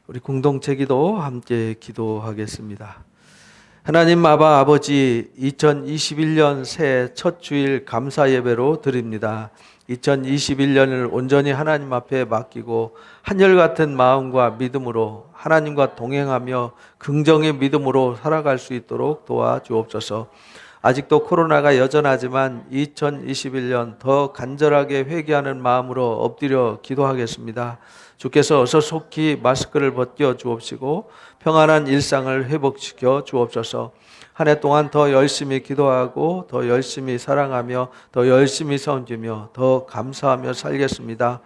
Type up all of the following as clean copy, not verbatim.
우리 공동체 기도 함께 기도하겠습니다. 하나님 아버지, 2021년 새해 첫 주일 감사 예배로 드립니다. 2021년을 온전히 하나님 앞에 맡기고 한결같은 마음과 믿음으로 하나님과 동행하며 긍정의 믿음으로 살아갈 수 있도록 도와주옵소서. 아직도 코로나가 여전하지만 2021년 더 간절하게 회개하는 마음으로 엎드려 기도하겠습니다. 주께서 어서 속히 마스크를 벗겨 주옵시고 평안한 일상을 회복시켜 주옵소서. 한 해 동안 더 열심히 기도하고 더 열심히 사랑하며 더 열심히 섬기며 더 감사하며 살겠습니다.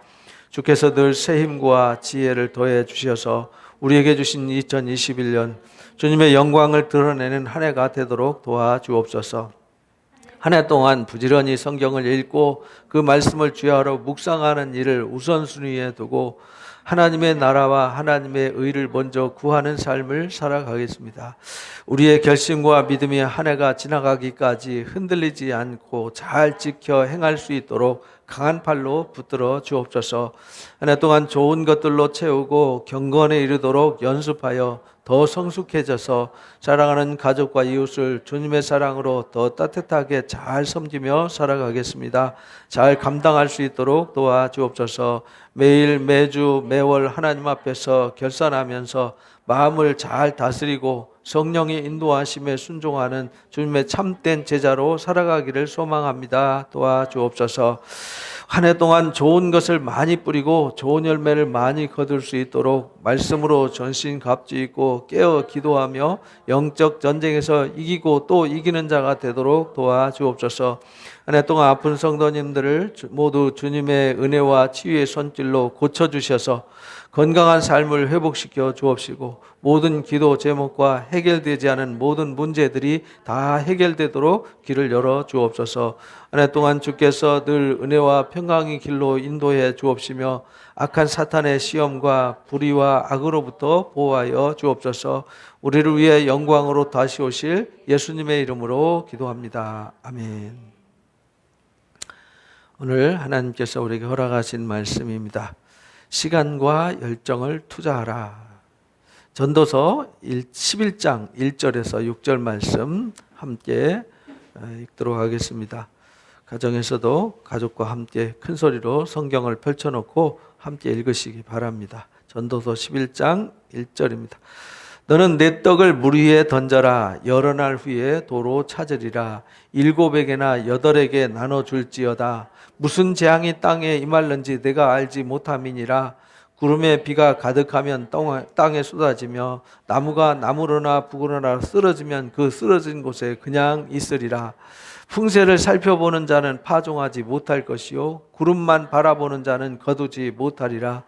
주께서 늘 새 힘과 지혜를 더해 주셔서 우리에게 주신 2021년 주님의 영광을 드러내는 한 해가 되도록 도와주옵소서. 한 해 동안 부지런히 성경을 읽고 그 말씀을 주야로 묵상하는 일을 우선순위에 두고 하나님의 나라와 하나님의 의를 먼저 구하는 삶을 살아가겠습니다. 우리의 결심과 믿음이 한 해가 지나가기까지 흔들리지 않고 잘 지켜 행할 수 있도록 강한 팔로 붙들어 주옵소서. 한 해 동안 좋은 것들로 채우고 경건에 이르도록 연습하여 더 성숙해져서 사랑하는 가족과 이웃을 주님의 사랑으로 더 따뜻하게 잘 섬기며 살아가겠습니다. 잘 감당할 수 있도록 도와주옵소서. 매일 매주 매월 하나님 앞에서 결산하면서 마음을 잘 다스리고 성령의 인도하심에 순종하는 주님의 참된 제자로 살아가기를 소망합니다. 도와주옵소서. 한 해 동안 좋은 것을 많이 뿌리고 좋은 열매를 많이 거둘 수 있도록 말씀으로 전신갑주 있고 깨어 기도하며 영적 전쟁에서 이기고 또 이기는 자가 되도록 도와주옵소서. 한 해 동안 아픈 성도님들을 모두 주님의 은혜와 치유의 손길로 고쳐주셔서 건강한 삶을 회복시켜 주옵시고 모든 기도 제목과 해결되지 않은 모든 문제들이 다 해결되도록 길을 열어 주옵소서. 한 해 동안 주께서 늘 은혜와 평강의 길로 인도해 주옵시며 악한 사탄의 시험과 불의와 악으로부터 보호하여 주옵소서. 우리를 위해 영광으로 다시 오실 예수님의 이름으로 기도합니다. 아멘. 오늘 하나님께서 우리에게 허락하신 말씀입니다. 시간과 열정을 투자하라. 전도서 11장 1절에서 6절 말씀 함께 읽도록 하겠습니다. 가정에서도 가족과 함께 큰 소리로 성경을 펼쳐놓고 함께 읽으시기 바랍니다. 전도서 11장 1절입니다. 너는 내 떡을 물 위에 던져라. 여러 날 후에 도로 찾으리라. 7에게나 8에게 나눠줄지어다. 무슨 재앙이 땅에 임할는지 내가 알지 못함이니라. 구름에 비가 가득하면 땅에 쏟아지며 나무가 나무로나 부그러나 쓰러지면 그 쓰러진 곳에 그냥 있으리라. 풍세를 살펴보는 자는 파종하지 못할 것이요 구름만 바라보는 자는 거두지 못하리라.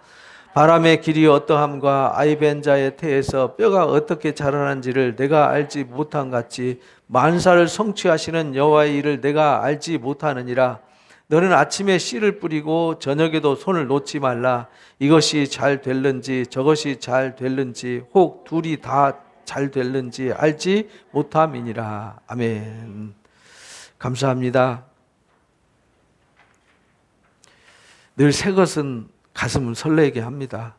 바람의 길이 어떠함과 아이벤자의 태에서 뼈가 어떻게 자라는지를 내가 알지 못한 같이 만사를 성취하시는 여호와의 일을 내가 알지 못하느니라. 너는 아침에 씨를 뿌리고 저녁에도 손을 놓지 말라. 이것이 잘 될는지 저것이 잘 될는지 혹 둘이 다 잘 될는지 알지 못함이니라. 아멘. 감사합니다. 늘 새 것은 가슴을 설레게 합니다.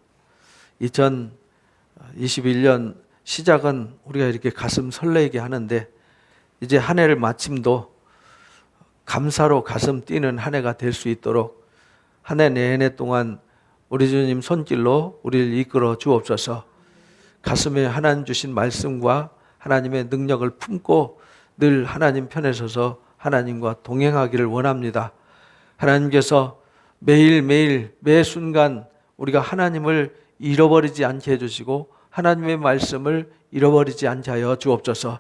2021년 시작은 우리가 이렇게 가슴 설레게 하는데 이제 한 해를 마침도 감사로 가슴 뛰는 한 해가 될 수 있도록 한 해 내내 동안 우리 주님 손길로 우리를 이끌어 주옵소서. 가슴에 하나님 주신 말씀과 하나님의 능력을 품고 늘 하나님 편에 서서 하나님과 동행하기를 원합니다. 하나님께서 매일매일 매 순간 우리가 하나님을 잃어버리지 않게 해주시고 하나님의 말씀을 잃어버리지 않게 하여 주옵소서.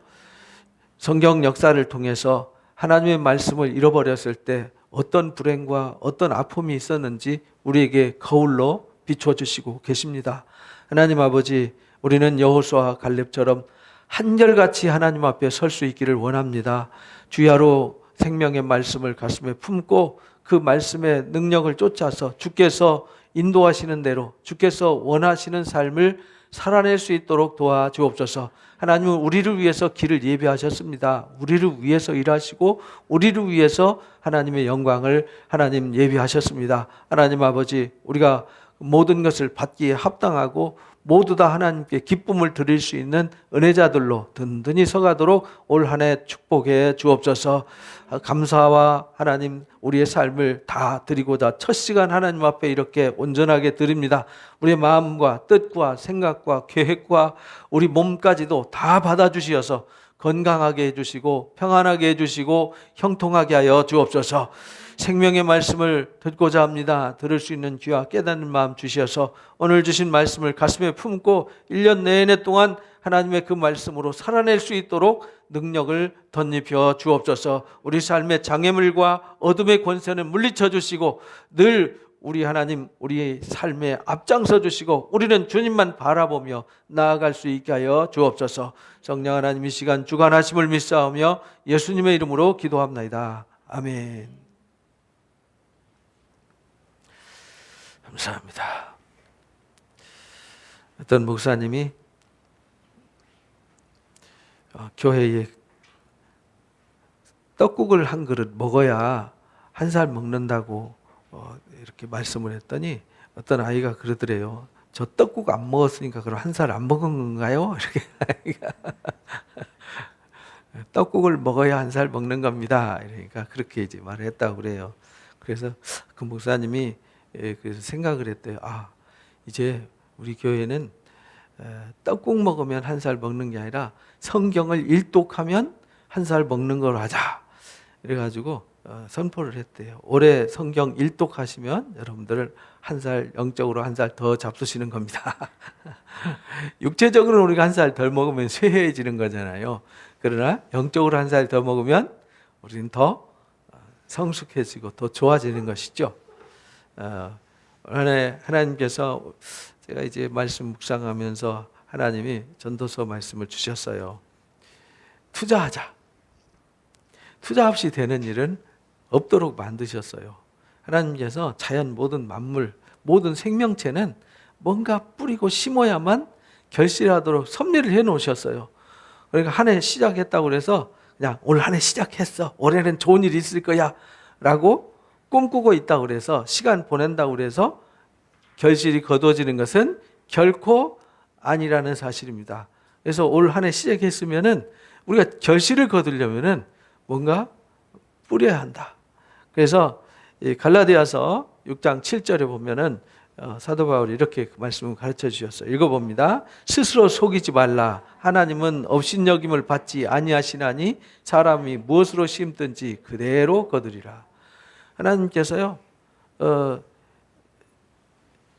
성경 역사를 통해서 하나님의 말씀을 잃어버렸을 때 어떤 불행과 어떤 아픔이 있었는지 우리에게 거울로 비춰주시고 계십니다. 하나님 아버지, 우리는 여호수아와 갈렙처럼 한결같이 하나님 앞에 설 수 있기를 원합니다. 주야로 생명의 말씀을 가슴에 품고 그 말씀의 능력을 쫓아서 주께서 인도하시는 대로 주께서 원하시는 삶을 살아낼 수 있도록 도와주옵소서. 하나님은 우리를 위해서 길을 예비하셨습니다. 우리를 위해서 일하시고 우리를 위해서 하나님의 영광을 하나님 예비하셨습니다. 하나님 아버지, 우리가 모든 것을 받기에 합당하고 모두 다 하나님께 기쁨을 드릴 수 있는 은혜자들로 든든히 서가도록 올 한 해 축복해 주옵소서. 감사와 하나님 우리의 삶을 다 드리고자 첫 시간 하나님 앞에 이렇게 온전하게 드립니다. 우리의 마음과 뜻과 생각과 계획과 우리 몸까지도 다 받아주시어서 건강하게 해주시고 평안하게 해주시고 형통하게 하여 주옵소서. 생명의 말씀을 듣고자 합니다. 들을 수 있는 귀와 깨닫는 마음 주시어서 오늘 주신 말씀을 가슴에 품고 1년 내내 동안 하나님의 그 말씀으로 살아낼 수 있도록 능력을 덧입혀 주옵소서. 우리 삶의 장애물과 어둠의 권세는 물리쳐 주시고 늘 우리 하나님 우리의 삶에 앞장서 주시고 우리는 주님만 바라보며 나아갈 수 있게 하여 주옵소서. 성령 하나님 이 시간 주관하심을 믿사오며 예수님의 이름으로 기도합나이다. 아멘. 감사합니다. 어떤 목사님이 교회에 떡국을 한 그릇 먹어야 한 살 먹는다고 이렇게 말씀을 했더니 어떤 아이가 그러더래요. 저 떡국 안 먹었으니까 그럼 한 살 안 먹은 건가요? 이렇게 떡국을 먹어야 한 살 먹는 겁니다. 그러니까 그렇게 이제 말을 했다고 그래요. 그래서 그 목사님이 그래서 생각을 했대요. 이제 우리 교회는 떡국 먹으면 한 살 먹는 게 아니라 성경을 일독하면 한 살 먹는 걸 하자. 그래가지고 선포를 했대요. 올해 성경 일독하시면 여러분들 한 살 영적으로 한 살 더 잡수시는 겁니다. 육체적으로 우리가 한 살 덜 먹으면 쇠해지는 거잖아요. 그러나 영적으로 한 살 더 먹으면 우리는 더 성숙해지고 더 좋아지는 것이죠. 하나님께서 제가 이제 말씀 묵상하면서 하나님이 전도서 말씀을 주셨어요. 투자하자. 투자 없이 되는 일은 없도록 만드셨어요. 하나님께서 자연 모든 만물, 모든 생명체는 뭔가 뿌리고 심어야만 결실하도록 섭리를 해 놓으셨어요. 그러니까 한 해 시작했다고 해서 그냥 올 한 해 시작했어. 올해는 좋은 일이 있을 거야. 라고 꿈꾸고 있다고 그래서 시간 보낸다고 그래서 결실이 거두어지는 것은 결코 아니라는 사실입니다. 그래서 올 한 해 시작했으면은 우리가 결실을 거두려면은 뭔가 뿌려야 한다. 그래서 갈라디아서 6장 7절에 보면은 사도 바울이 이렇게 말씀을 가르쳐 주셨어요. 읽어봅니다. 스스로 속이지 말라. 하나님은 업신여김을 받지 아니하시나니 사람이 무엇으로 심든지 그대로 거두리라. 하나님께서요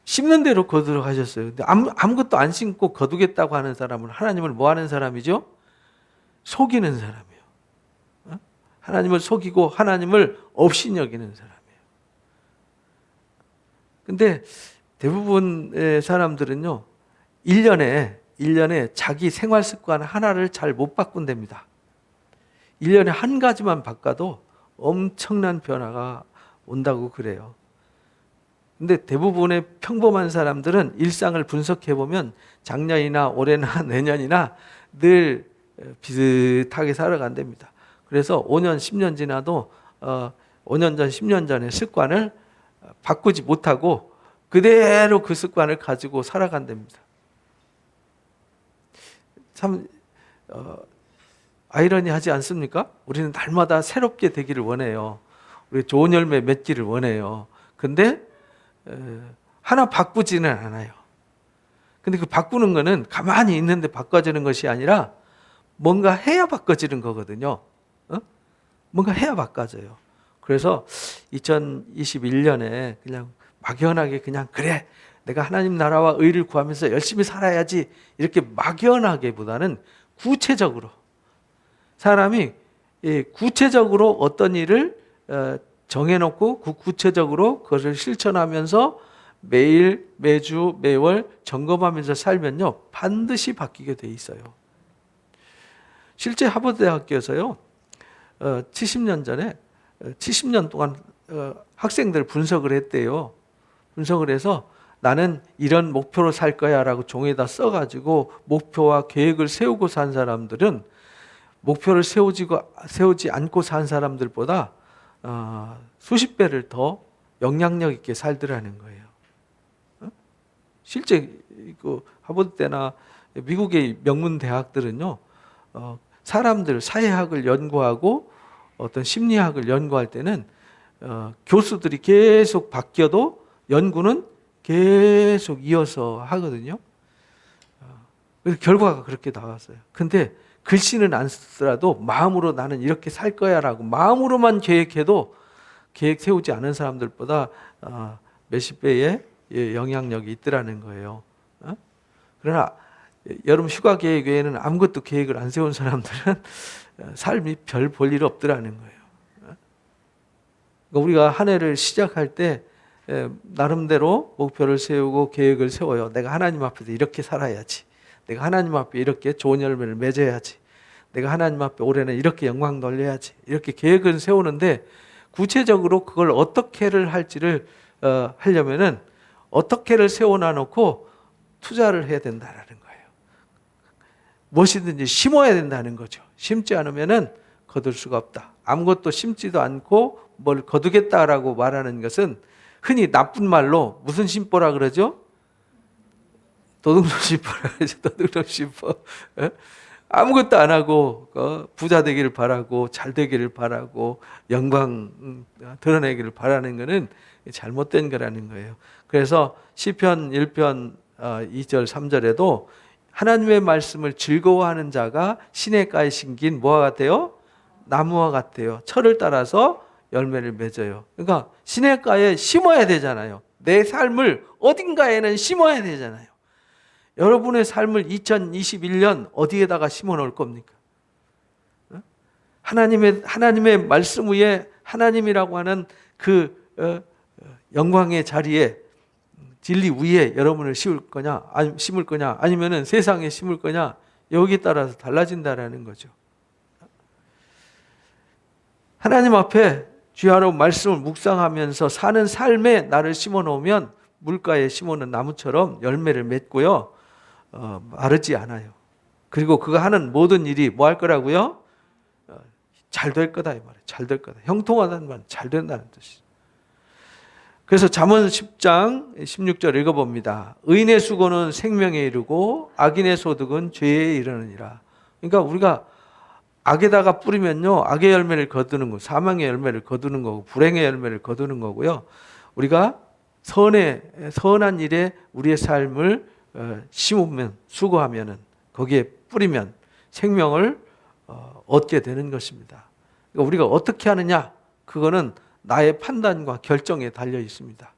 심는 대로 거두러 가셨어요. 근데 아무것도 안 심고 거두겠다고 하는 사람은 하나님을 뭐 하는 사람이죠? 속이는 사람이에요. 하나님을 속이고 하나님을 업신여기는 사람이에요. 근데 대부분의 사람들은요 1년에 자기 생활 습관 하나를 잘 못 바꾼답니다. 1년에 한 가지만 바꿔도 엄청난 변화가 온다고 그래요. 근데 대부분의 평범한 사람들은 일상을 분석해 보면 작년이나 올해나 내년이나 늘 비슷하게 살아간답니다. 그래서 5년, 10년 지나도 5년 전, 10년 전의 습관을 바꾸지 못하고 그대로 그 습관을 가지고 살아간답니다. 참 아이러니하지 않습니까? 우리는 날마다 새롭게 되기를 원해요. 우리 좋은 열매 맺기를 원해요. 근데 하나 바꾸지는 않아요. 근데 그 바꾸는 거는 가만히 있는데 바꿔지는 것이 아니라 뭔가 해야 바꿔지는 거거든요. 뭔가 해야 바꿔져요. 그래서 2021년에 그냥 막연하게 그냥 그래 내가 하나님 나라와 의를 구하면서 열심히 살아야지 이렇게 막연하게보다는 구체적으로 사람이 구체적으로 어떤 일을 정해놓고 그 구체적으로 그것을 실천하면서 매일 매주 매월 점검하면서 살면요 반드시 바뀌게 돼 있어요. 실제 하버드 대학교에서요 70년 전에 70년 동안 학생들 분석을 했대요. 분석을 해서 나는 이런 목표로 살 거야 라고 종이에다 써가지고 목표와 계획을 세우고 산 사람들은 목표를 세우지 않고 산 사람들보다 수십 배를 더 영향력 있게 살더라는 거예요. 실제 그 하버드 때나 미국의 명문 대학들은요, 사람들 사회학을 연구하고 어떤 심리학을 연구할 때는 교수들이 계속 바뀌어도 연구는 계속 이어서 하거든요. 그래서 결과가 그렇게 나왔어요. 근데 글씨는 안 쓰더라도 마음으로 나는 이렇게 살 거야라고 마음으로만 계획해도 계획 세우지 않은 사람들보다 몇십 배의 영향력이 있더라는 거예요. 그러나 여름 휴가 계획 외에는 아무것도 계획을 안 세운 사람들은 삶이 별 볼 일 없더라는 거예요. 그러니까 우리가 한 해를 시작할 때 나름대로 목표를 세우고 계획을 세워요. 내가 하나님 앞에서 이렇게 살아야지. 내가 하나님 앞에 이렇게 좋은 열매를 맺어야지. 내가 하나님 앞에 올해는 이렇게 영광 돌려야지. 이렇게 계획을 세우는데 구체적으로 그걸 어떻게를 할지를 하려면은 어떻게를 세워놔 놓고 투자를 해야 된다라는 거예요. 무엇이든지 심어야 된다는 거죠. 심지 않으면은 거둘 수가 없다. 아무것도 심지도 않고 뭘 거두겠다라고 말하는 것은 흔히 나쁜 말로 무슨 심보라 그러죠? 도둑놈 심보라 그러죠. 도둑놈 심보. 아무것도 안 하고 부자 되기를 바라고 잘 되기를 바라고 영광 드러내기를 바라는 것은 잘못된 거라는 거예요. 그래서 시편 1편 2절 3절에도 하나님의 말씀을 즐거워하는 자가 시냇가에 심긴 뭐와 같아요? 나무와 같아요. 철을 따라서 열매를 맺어요. 그러니까 시냇가에 심어야 되잖아요. 내 삶을 어딘가에는 심어야 되잖아요. 여러분의 삶을 2021년 어디에다가 심어 놓을 겁니까? 하나님의 말씀 위에 하나님이라고 하는 그 영광의 자리에 진리 위에 여러분을 심을 거냐 아니면은 세상에 심을 거냐 여기에 따라서 달라진다라는 거죠. 하나님 앞에 주야로 말씀을 묵상하면서 사는 삶에 나를 심어 놓으면 물가에 심어 놓은 나무처럼 열매를 맺고요. 마르지 않아요. 그리고 그가 하는 모든 일이 뭐 할 거라고요? 잘 될 거다 이 말이에요. 잘 될 거다. 형통하다는 말은 잘 된다는 뜻이죠. 그래서 잠언 10장 16절 읽어봅니다. 의인의 수고는 생명에 이르고 악인의 소득은 죄에 이르느니라. 그러니까 우리가 악에다가 뿌리면요, 악의 열매를 거두는 거, 사망의 열매를 거두는 거고, 불행의 열매를 거두는 거고요. 우리가 선한 일에 우리의 삶을 심으면, 수고하면은, 거기에 뿌리면 생명을 얻게 되는 것입니다. 그러니까 우리가 어떻게 하느냐, 그거는 나의 판단과 결정에 달려 있습니다.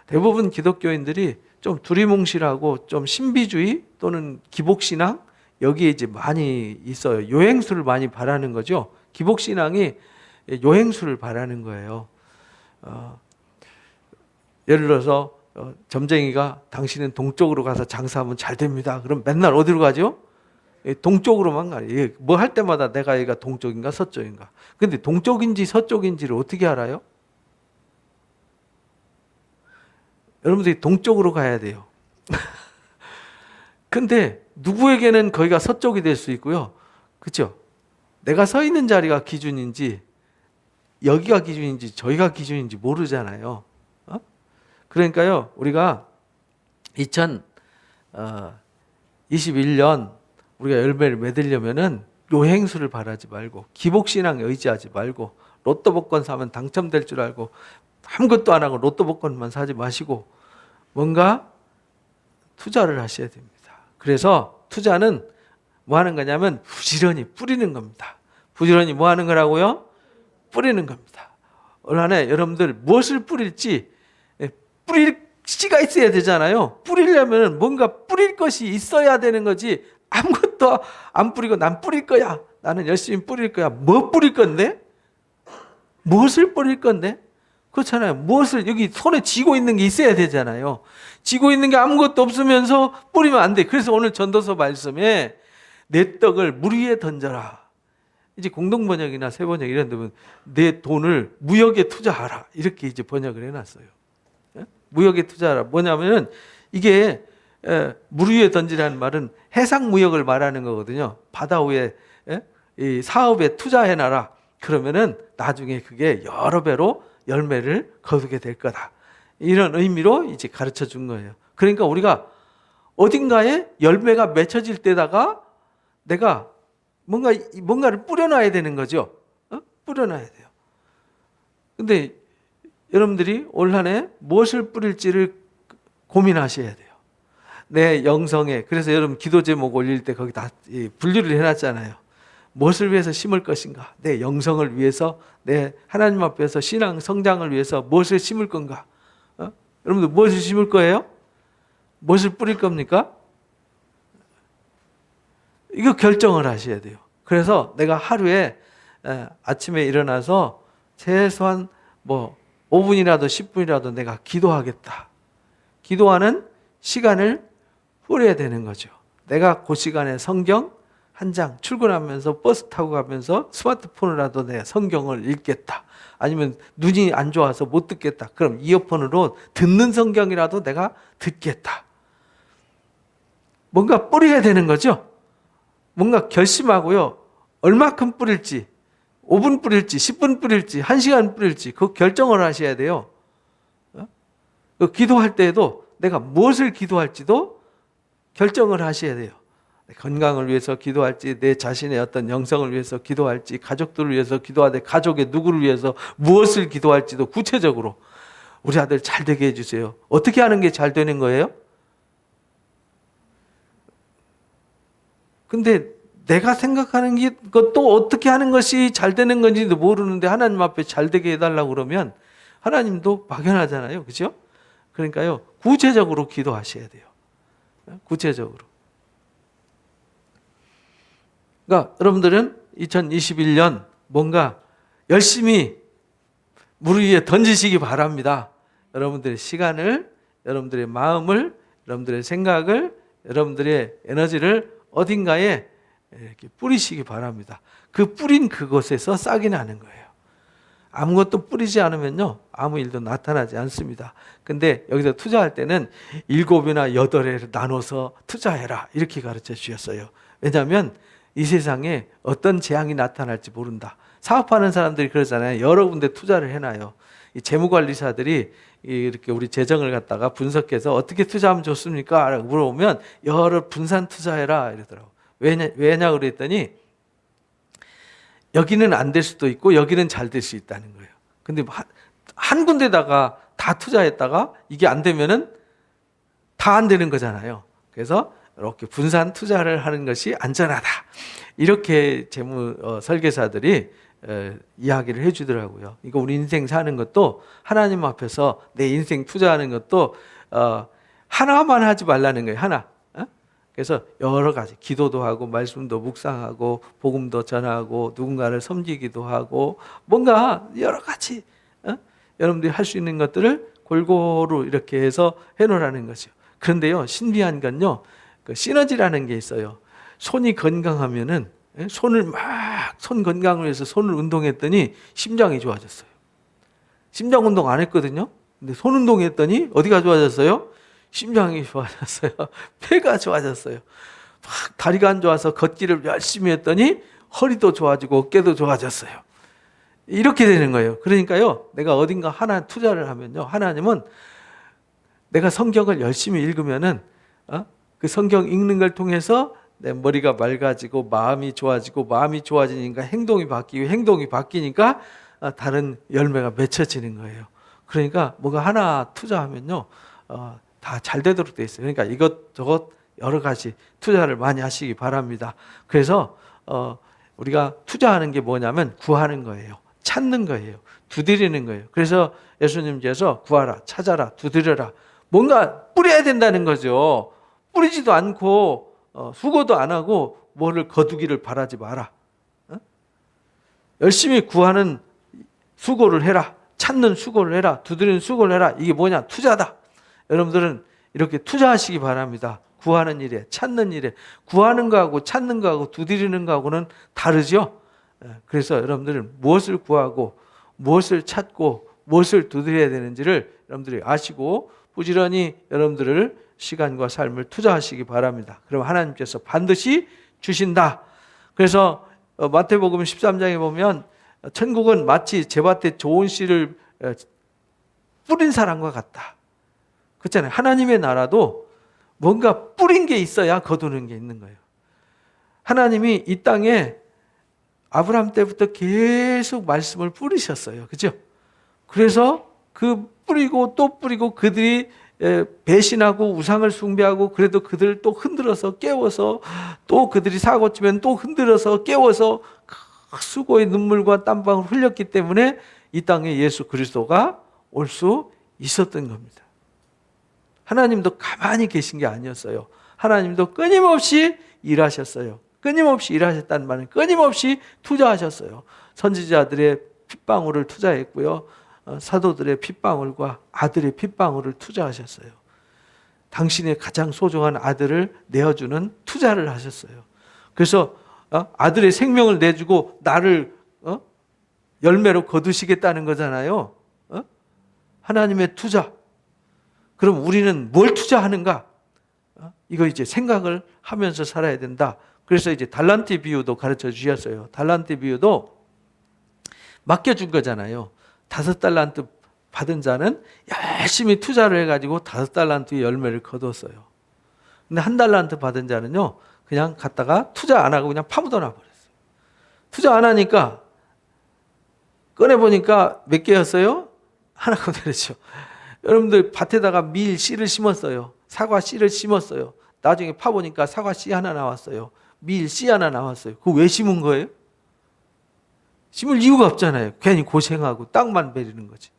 대부분 기독교인들이 좀 두리뭉실하고 좀 신비주의 또는 기복신앙, 여기에 이제 많이 있어요. 요행수를 많이 바라는 거죠. 기복신앙이 요행수를 바라는 거예요. 예를 들어서 점쟁이가 당신은 동쪽으로 가서 장사하면 잘 됩니다. 그럼 맨날 어디로 가죠? 동쪽으로만 가요. 뭐 할 때마다 내가 얘가 동쪽인가 서쪽인가. 근데 동쪽인지 서쪽인지를 어떻게 알아요? 여러분들이 동쪽으로 가야 돼요. 근데 누구에게는 거기가 서쪽이 될 수 있고요. 그렇죠? 내가 서 있는 자리가 기준인지 여기가 기준인지 저희가 기준인지 모르잖아요. 그러니까요. 우리가 2021년 우리가 열매를 맺으려면은 요행수를 바라지 말고 기복신앙에 의지하지 말고 로또 복권 사면 당첨될 줄 알고 아무것도 안 하고 로또 복권만 사지 마시고 뭔가 투자를 하셔야 됩니다. 그래서 투자는 뭐 하는 거냐면 부지런히 뿌리는 겁니다. 부지런히 뭐 하는 거라고요? 뿌리는 겁니다. 올 한 해 여러분들 무엇을 뿌릴지 뿌릴 씨가 있어야 되잖아요. 뿌리려면 뭔가 뿌릴 것이 있어야 되는 거지 아무것도 안 뿌리고 난 뿌릴 거야. 나는 열심히 뿌릴 거야. 뭐 뿌릴 건데? 무엇을 뿌릴 건데? 그렇잖아요. 무엇을 여기 손에 쥐고 있는 게 있어야 되잖아요. 쥐고 있는 게 아무것도 없으면서 뿌리면 안 돼. 그래서 오늘 전도서 말씀에 내 떡을 물 위에 던져라. 이제 공동번역이나 새번역 이런 데는 내 돈을 무역에 투자하라. 이렇게 이제 번역을 해놨어요. 무역에 투자하라. 뭐냐면은 이게 물 위에 던지라는 말은 해상 무역을 말하는 거거든요. 바다 위에 이 사업에 투자해놔라. 그러면은 나중에 그게 여러 배로 열매를 거두게 될 거다. 이런 의미로 이제 가르쳐 준 거예요. 그러니까 우리가 어딘가에 열매가 맺혀질 때다가 내가 뭔가를 뿌려놔야 되는 거죠. 뿌려놔야 돼요. 근데 여러분들이 올 한 해 무엇을 뿌릴지를 고민하셔야 돼요. 내 영성에. 그래서 여러분 기도 제목 올릴 때 거기 다 분류를 해놨잖아요. 무엇을 위해서 심을 것인가? 내 영성을 위해서, 내 하나님 앞에서 신앙 성장을 위해서 무엇을 심을 건가? 여러분들 무엇을 심을 거예요? 무엇을 뿌릴 겁니까? 이거 결정을 하셔야 돼요. 그래서 내가 하루에 아침에 일어나서 최소한 5분이라도 10분이라도 내가 기도하겠다. 기도하는 시간을 뿌려야 되는 거죠. 내가 그 시간에 성경 한 장, 출근하면서 버스 타고 가면서 스마트폰으로라도 내 성경을 읽겠다. 아니면 눈이 안 좋아서 못 듣겠다. 그럼 이어폰으로 듣는 성경이라도 내가 듣겠다. 뭔가 뿌려야 되는 거죠. 뭔가 결심하고요. 얼마큼 뿌릴지, 5분 뿌릴지, 10분 뿌릴지, 1시간 뿌릴지 그 결정을 하셔야 돼요. 기도할 때에도 내가 무엇을 기도할지도 결정을 하셔야 돼요. 건강을 위해서 기도할지, 내 자신의 어떤 영성을 위해서 기도할지, 가족들을 위해서 기도하되 가족의 누구를 위해서 무엇을 기도할지도 구체적으로 우리 아들 잘 되게 해주세요. 어떻게 하는 게 잘 되는 거예요? 근데 내가 생각하는 것도 어떻게 하는 것이 잘 되는 건지도 모르는데 하나님 앞에 잘 되게 해달라고 그러면 하나님도 막연하잖아요. 그죠? 그러니까요, 구체적으로 기도하셔야 돼요. 구체적으로. 그러니까 여러분들은 2021년 뭔가 열심히 물 위에 던지시기 바랍니다. 여러분들의 시간을, 여러분들의 마음을, 여러분들의 생각을, 여러분들의 에너지를 어딘가에 이렇게 뿌리시기 바랍니다. 그 뿌린 그곳에서 싹이 나는 거예요. 아무것도 뿌리지 않으면요, 아무 일도 나타나지 않습니다. 근데 여기서 투자할 때는 7이나 8에 나눠서 투자해라 이렇게 가르쳐 주셨어요. 왜냐하면 이 세상에 어떤 재앙이 나타날지 모른다. 사업하는 사람들이 그러잖아요. 여러 군데 투자를 해놔요. 이 재무관리사들이 이렇게 우리 재정을 갖다가 분석해서 어떻게 투자하면 좋습니까? 라고 물어보면 여러 분산 투자해라 이러더라고요. 왜냐 그랬더니 여기는 안 될 수도 있고 여기는 잘 될 수 있다는 거예요. 근데 한 군데다가 다 투자했다가 이게 안 되면은 다 안 되는 거잖아요. 그래서 이렇게 분산 투자를 하는 것이 안전하다. 이렇게 재무 설계사들이 이야기를 해주더라고요. 이거 우리 인생 사는 것도 하나님 앞에서 내 인생 투자하는 것도 하나만 하지 말라는 거예요. 하나. 그래서 여러 가지 기도도 하고 말씀도 묵상하고 복음도 전하고 누군가를 섬기기도 하고 뭔가 여러 가지 여러분들이 할 수 있는 것들을 골고루 이렇게 해서 해놓으라는 거죠. 그런데요, 신비한 건요, 그 시너지라는 게 있어요. 손이 건강하면은 손 건강을 위해서 손을 운동했더니 심장이 좋아졌어요. 심장 운동 안 했거든요. 근데 손 운동했더니 어디가 좋아졌어요? 심장이 좋아졌어요. 폐가 좋아졌어요. 막 다리가 안 좋아서 걷기를 열심히 했더니 허리도 좋아지고 어깨도 좋아졌어요. 이렇게 되는 거예요. 그러니까요, 내가 어딘가 하나 투자를 하면요, 하나님은 내가 성경을 열심히 읽으면은 그 성경 읽는 걸 통해서 내 머리가 맑아지고 마음이 좋아지고 마음이 좋아지니까 행동이 바뀌고 행동이 바뀌니까 다른 열매가 맺혀지는 거예요. 그러니까 뭐가 하나 투자하면요, 다 잘 되도록 돼 있어요. 그러니까 이것저것 여러 가지 투자를 많이 하시기 바랍니다. 그래서 우리가 투자하는 게 뭐냐면 구하는 거예요. 찾는 거예요. 두드리는 거예요. 그래서 예수님께서 구하라, 찾아라, 두드려라. 뭔가 뿌려야 된다는 거죠. 뿌리지도 않고 수고도 안 하고 뭐를 거두기를 바라지 마라. 열심히 구하는 수고를 해라. 찾는 수고를 해라. 두드리는 수고를 해라. 이게 뭐냐? 투자다. 여러분들은 이렇게 투자하시기 바랍니다. 구하는 일에, 찾는 일에. 구하는 거하고 찾는 거하고 두드리는 거하고는 다르죠. 그래서 여러분들은 무엇을 구하고 무엇을 찾고 무엇을 두드려야 되는지를 여러분들이 아시고 부지런히 여러분들을 시간과 삶을 투자하시기 바랍니다. 그럼 하나님께서 반드시 주신다. 그래서 마태복음 13장에 보면 천국은 마치 제밭에 좋은 씨를 뿌린 사람과 같다. 그렇잖아요. 하나님의 나라도 뭔가 뿌린 게 있어야 거두는 게 있는 거예요. 하나님이 이 땅에 아브라함 때부터 계속 말씀을 뿌리셨어요. 그죠? 그래서 그 뿌리고 또 뿌리고 그들이 배신하고 우상을 숭배하고 그래도 그들을 또 흔들어서 깨워서 또 그들이 사고 치면 또 흔들어서 깨워서 수고의 눈물과 땀방울 흘렸기 때문에 이 땅에 예수 그리스도가 올 수 있었던 겁니다. 하나님도 가만히 계신 게 아니었어요. 하나님도 끊임없이 일하셨어요. 끊임없이 일하셨다는 말은 끊임없이 투자하셨어요. 선지자들의 핏방울을 투자했고요. 사도들의 핏방울과 아들의 핏방울을 투자하셨어요. 당신의 가장 소중한 아들을 내어주는 투자를 하셨어요. 그래서 아들의 생명을 내주고 나를 열매로 거두시겠다는 거잖아요. 하나님의 투자. 그럼 우리는 뭘 투자하는가? 이거 이제 생각을 하면서 살아야 된다. 그래서 이제 달란트 비유도 가르쳐 주셨어요. 달란트 비유도 맡겨준 거잖아요. 5달란트 받은 자는 열심히 투자를 해가지고 5달란트의 열매를 거뒀어요. 근데 1달란트 받은 자는요, 그냥 갔다가 투자 안 하고 그냥 파묻어 놔버렸어요. 투자 안 하니까 꺼내보니까 몇 개였어요? 하나가 되죠. 여러분들 밭에다가 밀 씨를 심었어요. 사과 씨를 심었어요. 나중에 파보니까 사과 씨 하나 나왔어요. 밀 씨 하나 나왔어요. 그거 왜 심은 거예요? 심을 이유가 없잖아요. 괜히 고생하고 땅만 베리는 거지.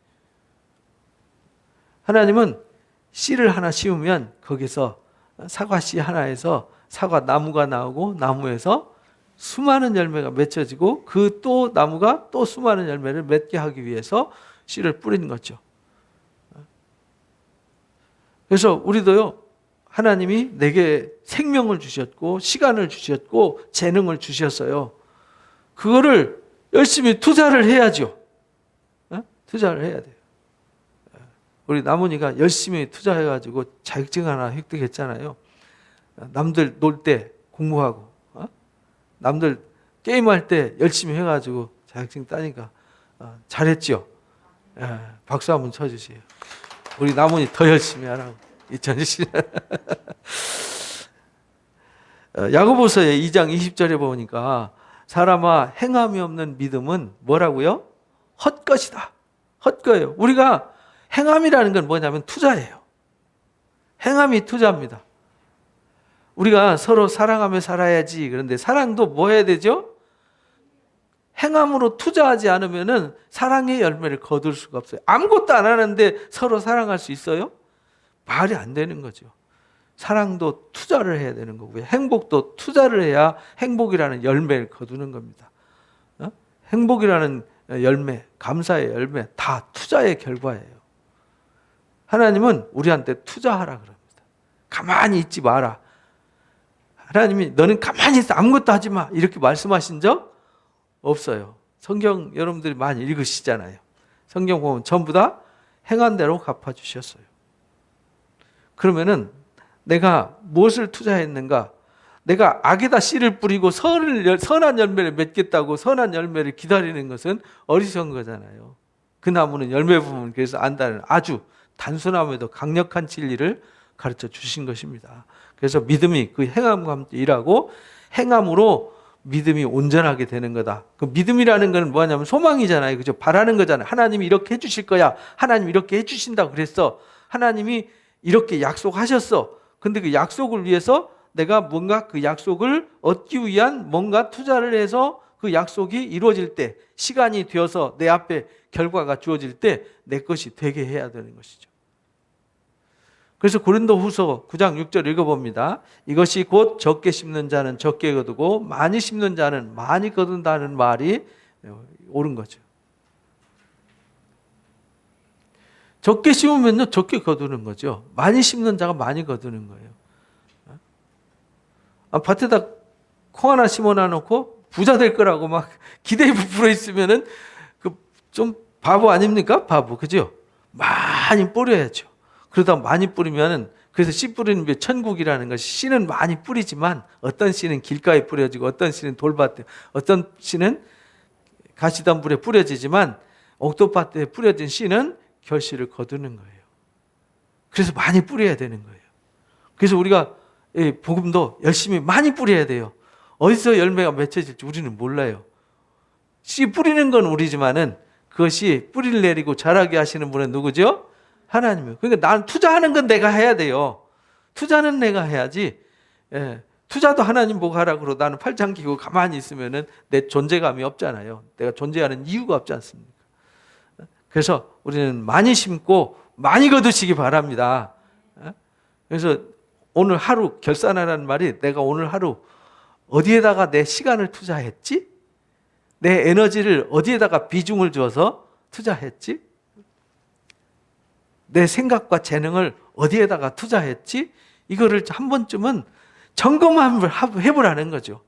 하나님은 씨를 하나 심으면 거기서 사과 씨 하나에서 사과 나무가 나오고 나무에서 수많은 열매가 맺혀지고 그 또 나무가 또 수많은 열매를 맺게 하기 위해서 씨를 뿌리는 거죠. 그래서 우리도요, 하나님이 내게 생명을 주셨고 시간을 주셨고 재능을 주셨어요. 그거를 열심히 투자를 해야죠. 투자를 해야 돼요. 우리 나문이가 열심히 투자해가지고 자격증 하나 획득했잖아요. 남들 놀 때 공부하고, 남들 게임할 때 열심히 해가지고 자격증 따니까 잘했죠. 박수 한번 쳐주세요. 우리 나문이 더 열심히 하라고. 2020년. 야고보서의 2장 20절에 보니까 사람아 행함이 없는 믿음은 뭐라고요? 헛것이다. 헛거예요. 우리가 행함이라는 건 뭐냐면 투자예요. 행함이 투자입니다. 우리가 서로 사랑하며 살아야지. 그런데 사랑도 뭐 해야 되죠? 행함으로 투자하지 않으면 사랑의 열매를 거둘 수가 없어요. 아무것도 안 하는데 서로 사랑할 수 있어요? 말이 안 되는 거죠. 사랑도 투자를 해야 되는 거고요. 행복도 투자를 해야 행복이라는 열매를 거두는 겁니다. 행복이라는 열매, 감사의 열매 다 투자의 결과예요. 하나님은 우리한테 투자하라 그럽니다. 가만히 있지 마라. 하나님이 너는 가만히 있어 아무것도 하지 마 이렇게 말씀하신 적 없어요. 성경 여러분들이 많이 읽으시잖아요. 성경 보면 전부 다 행한 대로 갚아주셨어요. 그러면은 내가 무엇을 투자했는가? 내가 악에다 씨를 뿌리고 선한 열매를 맺겠다고 선한 열매를 기다리는 것은 어리석은 거잖아요. 그 나무는 열매 부분 그래서 안다는 아주 단순함에도 강력한 진리를 가르쳐 주신 것입니다. 그래서 믿음이 그 행함과 함께 일하고 행함으로 믿음이 온전하게 되는 거다. 그 믿음이라는 건 뭐냐면 소망이잖아요. 그죠? 바라는 거잖아요. 하나님이 이렇게 해주실 거야. 하나님 이렇게 해주신다고 그랬어. 하나님이 이렇게 약속하셨어. 근데 그 약속을 위해서 내가 뭔가 그 약속을 얻기 위한 뭔가 투자를 해서 그 약속이 이루어질 때 시간이 되어서 내 앞에 결과가 주어질 때 내 것이 되게 해야 되는 것이죠. 그래서 고린도후서 9장 6절 읽어봅니다. 이것이 곧 적게 심는 자는 적게 거두고 많이 심는 자는 많이 거둔다는 말이 옳은 거죠. 적게 심으면요 적게 거두는 거죠. 많이 심는 자가 많이 거두는 거예요. 밭에다 콩 하나 심어놔 놓고 부자 될 거라고 막 기대에 부풀어 있으면은 그 좀 바보 아닙니까? 바보 그죠? 많이 뿌려야죠. 그러다 많이 뿌리면은 그래서 씨 뿌리는 게 천국이라는 것이 씨는 많이 뿌리지만 어떤 씨는 길가에 뿌려지고 어떤 씨는 돌밭에 어떤 씨는 가시덤불에 뿌려지지만 옥토밭에 뿌려진 씨는 결실을 거두는 거예요. 그래서 많이 뿌려야 되는 거예요. 그래서 우리가 복음도 열심히 많이 뿌려야 돼요. 어디서 열매가 맺혀질지 우리는 몰라요. 씨 뿌리는 건 우리지만은 그것이 뿌리를 내리고 자라게 하시는 분은 누구죠? 하나님이에요. 그러니까 나는 투자하는 건 내가 해야 돼요. 투자는 내가 해야지. 투자도 하나님 보고 하라 그러고 나는 팔짱 끼고 가만히 있으면은 내 존재감이 없잖아요. 내가 존재하는 이유가 없지 않습니까? 그래서 우리는 많이 심고 많이 거두시기 바랍니다. 그래서 오늘 하루 결산하라는 말이 내가 오늘 하루 어디에다가 내 시간을 투자했지? 내 에너지를 어디에다가 비중을 주어서 투자했지? 내 생각과 재능을 어디에다가 투자했지? 이거를 한 번쯤은 점검을 해보라는 거죠.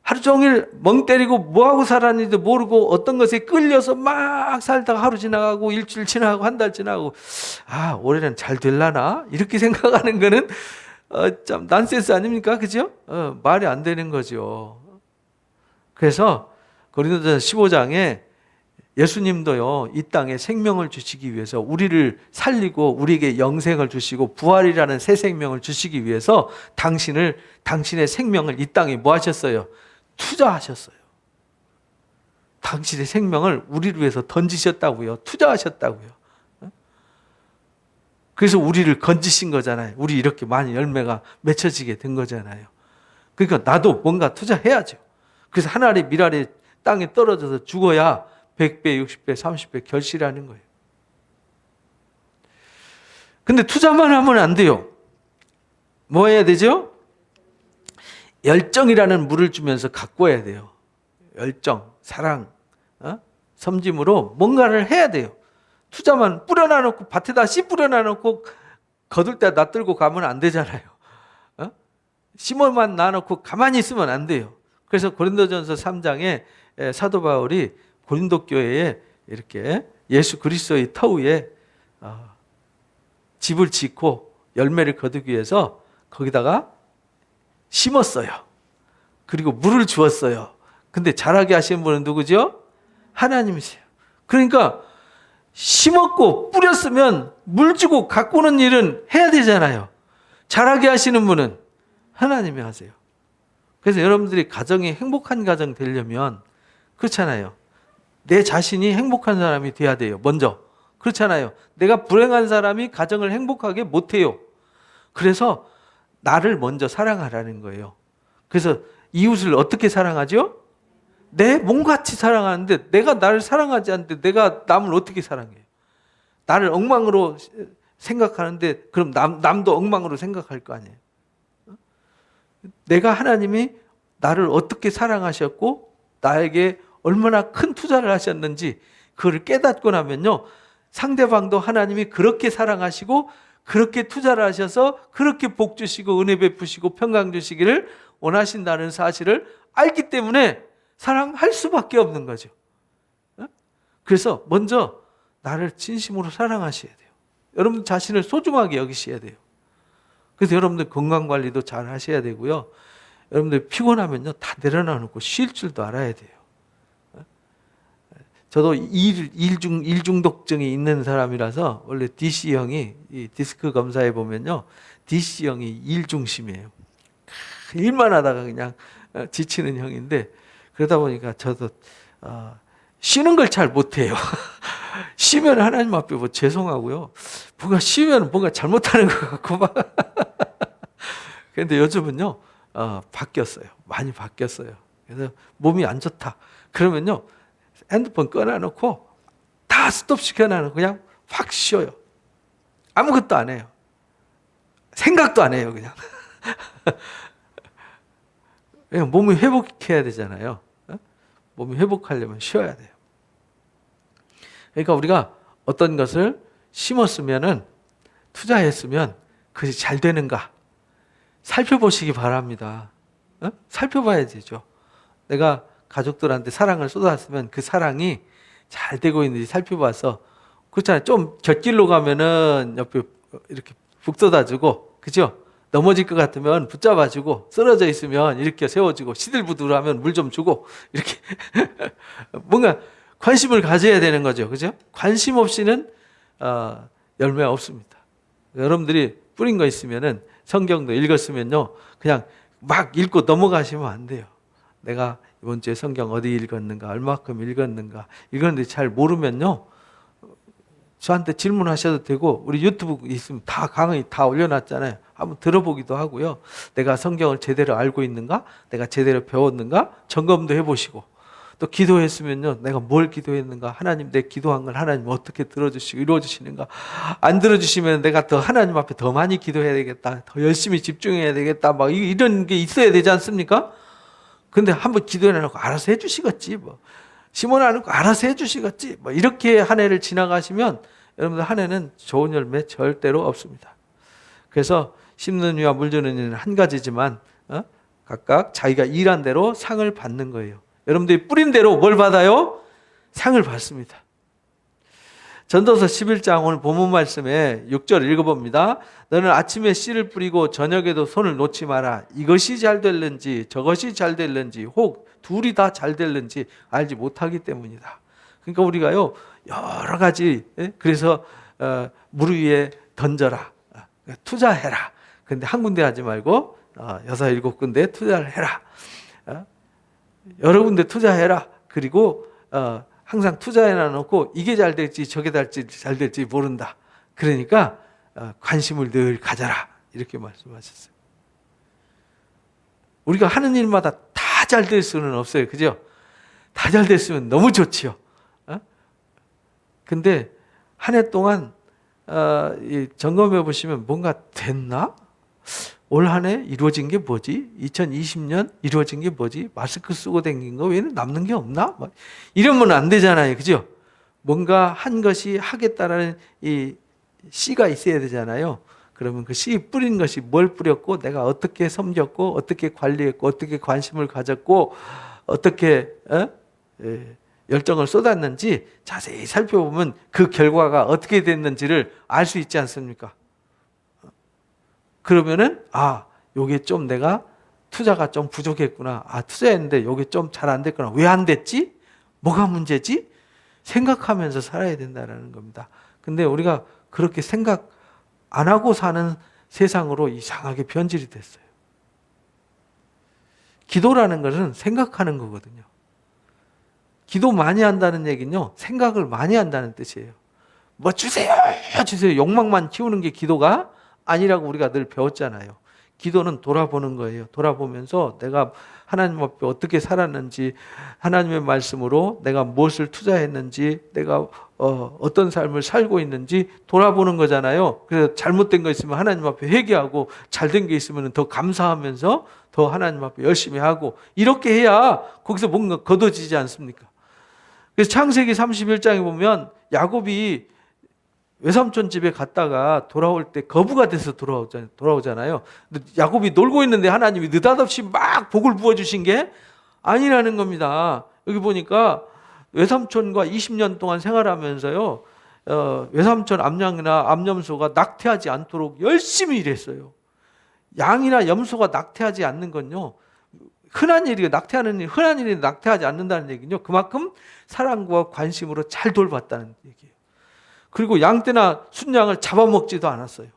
하루 종일 멍 때리고 뭐하고 살았는지도 모르고 어떤 것에 끌려서 막 살다가 하루 지나가고 일주일 지나가고 한 달 지나가고 올해는 잘 될라나? 이렇게 생각하는 거는 참 난센스 아닙니까? 그죠? 말이 안 되는 거죠. 그래서 고린도전서 15장에 예수님도요, 이 땅에 생명을 주시기 위해서 우리를 살리고 우리에게 영생을 주시고 부활이라는 새 생명을 주시기 위해서 당신의 생명을 이 땅에 뭐 하셨어요? 투자하셨어요. 당신의 생명을 우리를 위해서 던지셨다고요. 투자하셨다고요. 그래서 우리를 건지신 거잖아요. 우리 이렇게 많이 열매가 맺혀지게 된 거잖아요. 그러니까 나도 뭔가 투자해야죠. 그래서 한 알의 밀알이 땅에 떨어져서 죽어야 100배, 60배, 30배 결실하는 거예요. 근데 투자만 하면 안 돼요. 뭐 해야 되죠? 열정이라는 물을 주면서 가꿔야 돼요. 열정, 사랑, 섬짐으로 뭔가를 해야 돼요. 투자만 뿌려놔놓고 밭에다 씨 뿌려놔놓고 거둘 때 놔들고 가면 안 되잖아요. 심어만 놔놓고 가만히 있으면 안 돼요. 그래서 고린도전서 3장에 사도 바울이 고린도 교회에 이렇게 예수 그리스도의 터위에 집을 짓고 열매를 거두기 위해서 거기다가 심었어요. 그리고 물을 주었어요. 근데 자라게 하시는 분은 누구죠? 하나님이세요. 그러니까 심었고 뿌렸으면 물 주고 가꾸는 일은 해야 되잖아요. 자라게 하시는 분은 하나님이 하세요. 그래서 여러분들이 가정이 행복한 가정 되려면 그렇잖아요. 내 자신이 행복한 사람이 돼야 돼요. 먼저. 그렇잖아요. 내가 불행한 사람이 가정을 행복하게 못해요. 그래서 나를 먼저 사랑하라는 거예요. 그래서 이웃을 어떻게 사랑하죠? 내 몸같이 사랑하는데 내가 나를 사랑하지 않는데 내가 남을 어떻게 사랑해요? 나를 엉망으로 생각하는데 그럼 남도 엉망으로 생각할 거 아니에요. 내가 하나님이 나를 어떻게 사랑하셨고 나에게 얼마나 큰 투자를 하셨는지 그걸 깨닫고 나면요. 상대방도 하나님이 그렇게 사랑하시고 그렇게 투자를 하셔서 그렇게 복 주시고 은혜 베푸시고 평강 주시기를 원하신다는 사실을 알기 때문에 사랑할 수밖에 없는 거죠. 그래서 먼저 나를 진심으로 사랑하셔야 돼요. 여러분 자신을 소중하게 여기셔야 돼요. 그래서 여러분들 건강관리도 잘 하셔야 되고요. 여러분들 피곤하면요 다 내려놔놓고 쉴 줄도 알아야 돼요. 저도 일 중독증이 있는 사람이라서 원래 DC형이 이 디스크 검사해 보면요 DC형이 일중심이에요. 일만 하다가 그냥 지치는 형인데 그러다 보니까 저도 쉬는 걸 잘 못해요. 쉬면 하나님 앞에 뭐 죄송하고요. 뭔가 쉬면 뭔가 잘못하는 것 같고 막. 그런데 요즘은요 바뀌었어요. 많이 바뀌었어요. 그래서 몸이 안 좋다. 그러면요 핸드폰 꺼놔놓고 다 스톱 시켜놔놓고 그냥 확 쉬어요. 아무것도 안 해요. 생각도 안 해요. 그냥. 몸이 회복해야 되잖아요. 몸이 회복하려면 쉬어야 돼요. 그러니까 우리가 어떤 것을 심었으면은 투자했으면 그것이 잘 되는가 살펴보시기 바랍니다. 살펴봐야 되죠. 내가 가족들한테 사랑을 쏟았으면 그 사랑이 잘 되고 있는지 살펴봐서 그렇잖아요. 좀 곁길로 가면은 옆에 이렇게 북돋아주고 그죠? 넘어질 것 같으면 붙잡아주고 쓰러져 있으면 이렇게 세워주고 시들부들하면 물 좀 주고 이렇게 뭔가 관심을 가져야 되는 거죠. 그죠? 관심 없이는 열매 없습니다. 여러분들이 뿌린 거 있으면은 성경도 읽었으면요, 그냥 막 읽고 넘어가시면 안 돼요. 내가 이번 주에 성경 어디 읽었는가, 얼마큼 읽었는가, 읽었는데 잘 모르면요, 저한테 질문하셔도 되고, 우리 유튜브 있으면 다 강의 다 올려놨잖아요. 한번 들어보기도 하고요. 내가 성경을 제대로 알고 있는가, 내가 제대로 배웠는가 점검도 해보시고, 또 기도했으면요, 내가 뭘 기도했는가, 하나님 내 기도한 걸 하나님 어떻게 들어주시고 이루어주시는가, 안 들어주시면 내가 더 하나님 앞에 더 많이 기도해야 되겠다, 더 열심히 집중해야 되겠다, 막 이런 게 있어야 되지 않습니까? 근데 한번 기도해놓고 알아서 해주시겠지, 뭐 심어놔놓고 알아서 해주시겠지, 뭐 이렇게 한 해를 지나가시면 여러분들 한 해는 좋은 열매 절대로 없습니다. 그래서 심는 이와 물 주는 이는 한 가지지만 각각 자기가 일한 대로 상을 받는 거예요. 여러분들이 뿌린 대로 뭘 받아요? 상을 받습니다. 전도서 11장 오늘 본문 말씀에 6절 읽어봅니다. 너는 아침에 씨를 뿌리고 저녁에도 손을 놓지 마라. 이것이 잘 될는지 저것이 잘 될는지 혹 둘이 다 잘 될는지 알지 못하기 때문이다. 그러니까 우리가요, 여러 가지, 그래서 물 위에 던져라, 투자해라. 근데 한 군데 하지 말고 6, 7군데 투자를 해라. 여러 군데 투자해라. 그리고 항상 투자해놔 놓고 이게 잘 될지 저게 잘 될지 모른다. 그러니까 관심을 늘 가져라. 이렇게 말씀하셨어요. 우리가 하는 일마다 다 잘 될 수는 없어요. 그죠? 다 잘 됐으면 너무 좋지요. 근데 한 해 동안 점검해 보시면 뭔가 됐나? 올 한 해 이루어진 게 뭐지? 2020년 이루어진 게 뭐지? 마스크 쓰고 다닌 거 외에는 남는 게 없나? 막 이러면 안 되잖아요. 그죠? 뭔가 한 것이 하겠다라는 이 씨가 있어야 되잖아요. 그러면 그 씨 뿌린 것이 뭘 뿌렸고, 내가 어떻게 섬겼고, 어떻게 관리했고, 어떻게 관심을 가졌고, 어떻게 열정을 쏟았는지 자세히 살펴보면 그 결과가 어떻게 됐는지를 알 수 있지 않습니까? 그러면은 요게 좀 내가 투자가 좀 부족했구나. 투자했는데 요게 좀 잘 안 됐구나. 왜 안 됐지? 뭐가 문제지? 생각하면서 살아야 된다는 겁니다. 근데 우리가 그렇게 생각 안 하고 사는 세상으로 이상하게 변질이 됐어요. 기도라는 것은 생각하는 거거든요. 기도 많이 한다는 얘기는요, 생각을 많이 한다는 뜻이에요. 뭐 주세요, 주세요. 욕망만 키우는 게 기도가 아니라고 우리가 늘 배웠잖아요. 기도는 돌아보는 거예요. 돌아보면서 내가 하나님 앞에 어떻게 살았는지, 하나님의 말씀으로 내가 무엇을 투자했는지, 내가 어떤 삶을 살고 있는지 돌아보는 거잖아요. 그래서 잘못된 거 있으면 하나님 앞에 회개하고, 잘된 게 있으면 더 감사하면서 더 하나님 앞에 열심히 하고, 이렇게 해야 거기서 뭔가 거둬지지 않습니까? 그래서 창세기 31장에 보면 야곱이 외삼촌 집에 갔다가 돌아올 때 거부가 돼서 돌아오잖아요. 근데 야곱이 놀고 있는데 하나님이 느닷없이 막 복을 부어주신 게 아니라는 겁니다. 여기 보니까 외삼촌과 20년 동안 생활하면서요, 외삼촌 암양이나 암염소가 낙태하지 않도록 열심히 일했어요. 양이나 염소가 낙태하지 않는 건요, 흔한 일이에요. 낙태하는 일, 흔한 일이 낙태하지 않는다는 얘기는요, 그만큼 사랑과 관심으로 잘 돌봤다는 얘기예요. 그리고 양떼나 순양을 잡아먹지도 않았어요.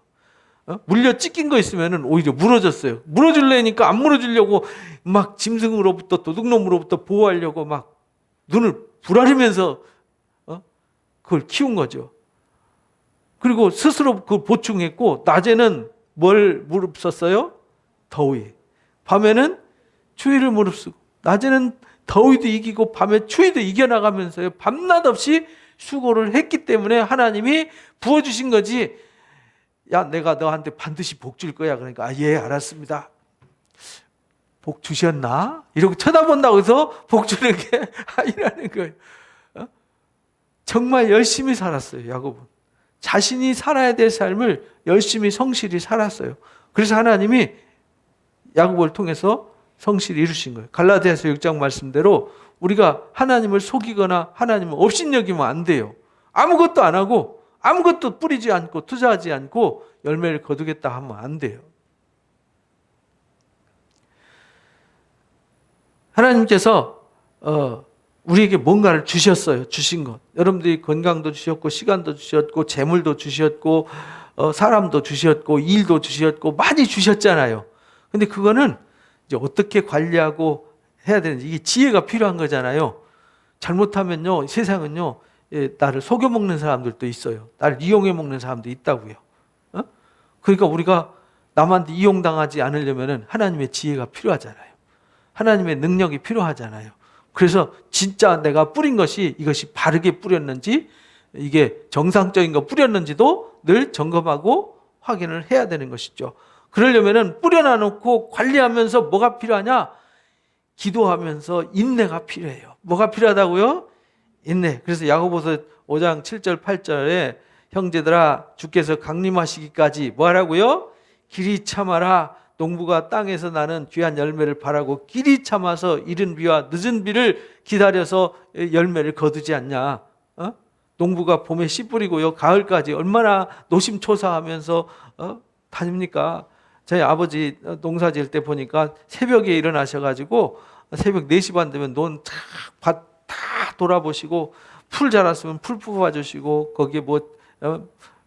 물려 찢긴 거 있으면 오히려 물어줬어요. 물어주려니까 안 물어주려고 막 짐승으로부터 도둑놈으로부터 보호하려고 막 눈을 부라리면서 그걸 키운 거죠. 그리고 스스로 그걸 보충했고, 낮에는 뭘 무릅썼어요? 더위. 밤에는 추위를 무릅쓰고, 낮에는 더위도 이기고 밤에 추위도 이겨나가면서요, 밤낮 없이 수고를 했기 때문에 하나님이 부어주신 거지. 야, 내가 너한테 반드시 복 줄 거야. 그러니까 예, 알았습니다. 복 주셨나? 이러고 쳐다본다고 해서 복 주는 게 아니라는 거예요. 정말 열심히 살았어요, 야곱은. 자신이 살아야 될 삶을 열심히 성실히 살았어요. 그래서 하나님이 야곱을 통해서 성실히 이루신 거예요. 갈라디아서 6장 말씀대로 우리가 하나님을 속이거나 하나님을 업신여기면 안 돼요. 아무것도 안 하고 아무것도 뿌리지 않고 투자하지 않고 열매를 거두겠다 하면 안 돼요. 하나님께서 우리에게 뭔가를 주셨어요. 주신 것. 여러분들이 건강도 주셨고, 시간도 주셨고, 재물도 주셨고, 사람도 주셨고 일도 주셨고 많이 주셨잖아요. 근데 그거는 이제 어떻게 관리하고 해야 되는지 이게 지혜가 필요한 거잖아요. 잘못하면요 세상은요 나를 속여 먹는 사람들도 있어요. 나를 이용해 먹는 사람도 있다고요. 그러니까 우리가 남한테 이용당하지 않으려면은 하나님의 지혜가 필요하잖아요. 하나님의 능력이 필요하잖아요. 그래서 진짜 내가 뿌린 것이 이것이 바르게 뿌렸는지 이게 정상적인 거 뿌렸는지도 늘 점검하고 확인을 해야 되는 것이죠. 그러려면은 뿌려놔 놓고 관리하면서 뭐가 필요하냐? 기도하면서 인내가 필요해요. 뭐가 필요하다고요? 인내. 그래서 야고보서 5장 7절 8절에 형제들아 주께서 강림하시기까지 뭐 하라고요? 길이 참아라. 농부가 땅에서 나는 귀한 열매를 바라고 길이 참아서 이른 비와 늦은 비를 기다려서 열매를 거두지 않냐. 농부가 봄에 씨 뿌리고요 가을까지 얼마나 노심초사하면서 다닙니까? 저희 아버지 농사 지을 때 보니까 새벽에 일어나셔가지고 새벽 4시 반 되면 밭 다 돌아보시고 풀 자랐으면 풀 뽑아주시고 거기에 뭐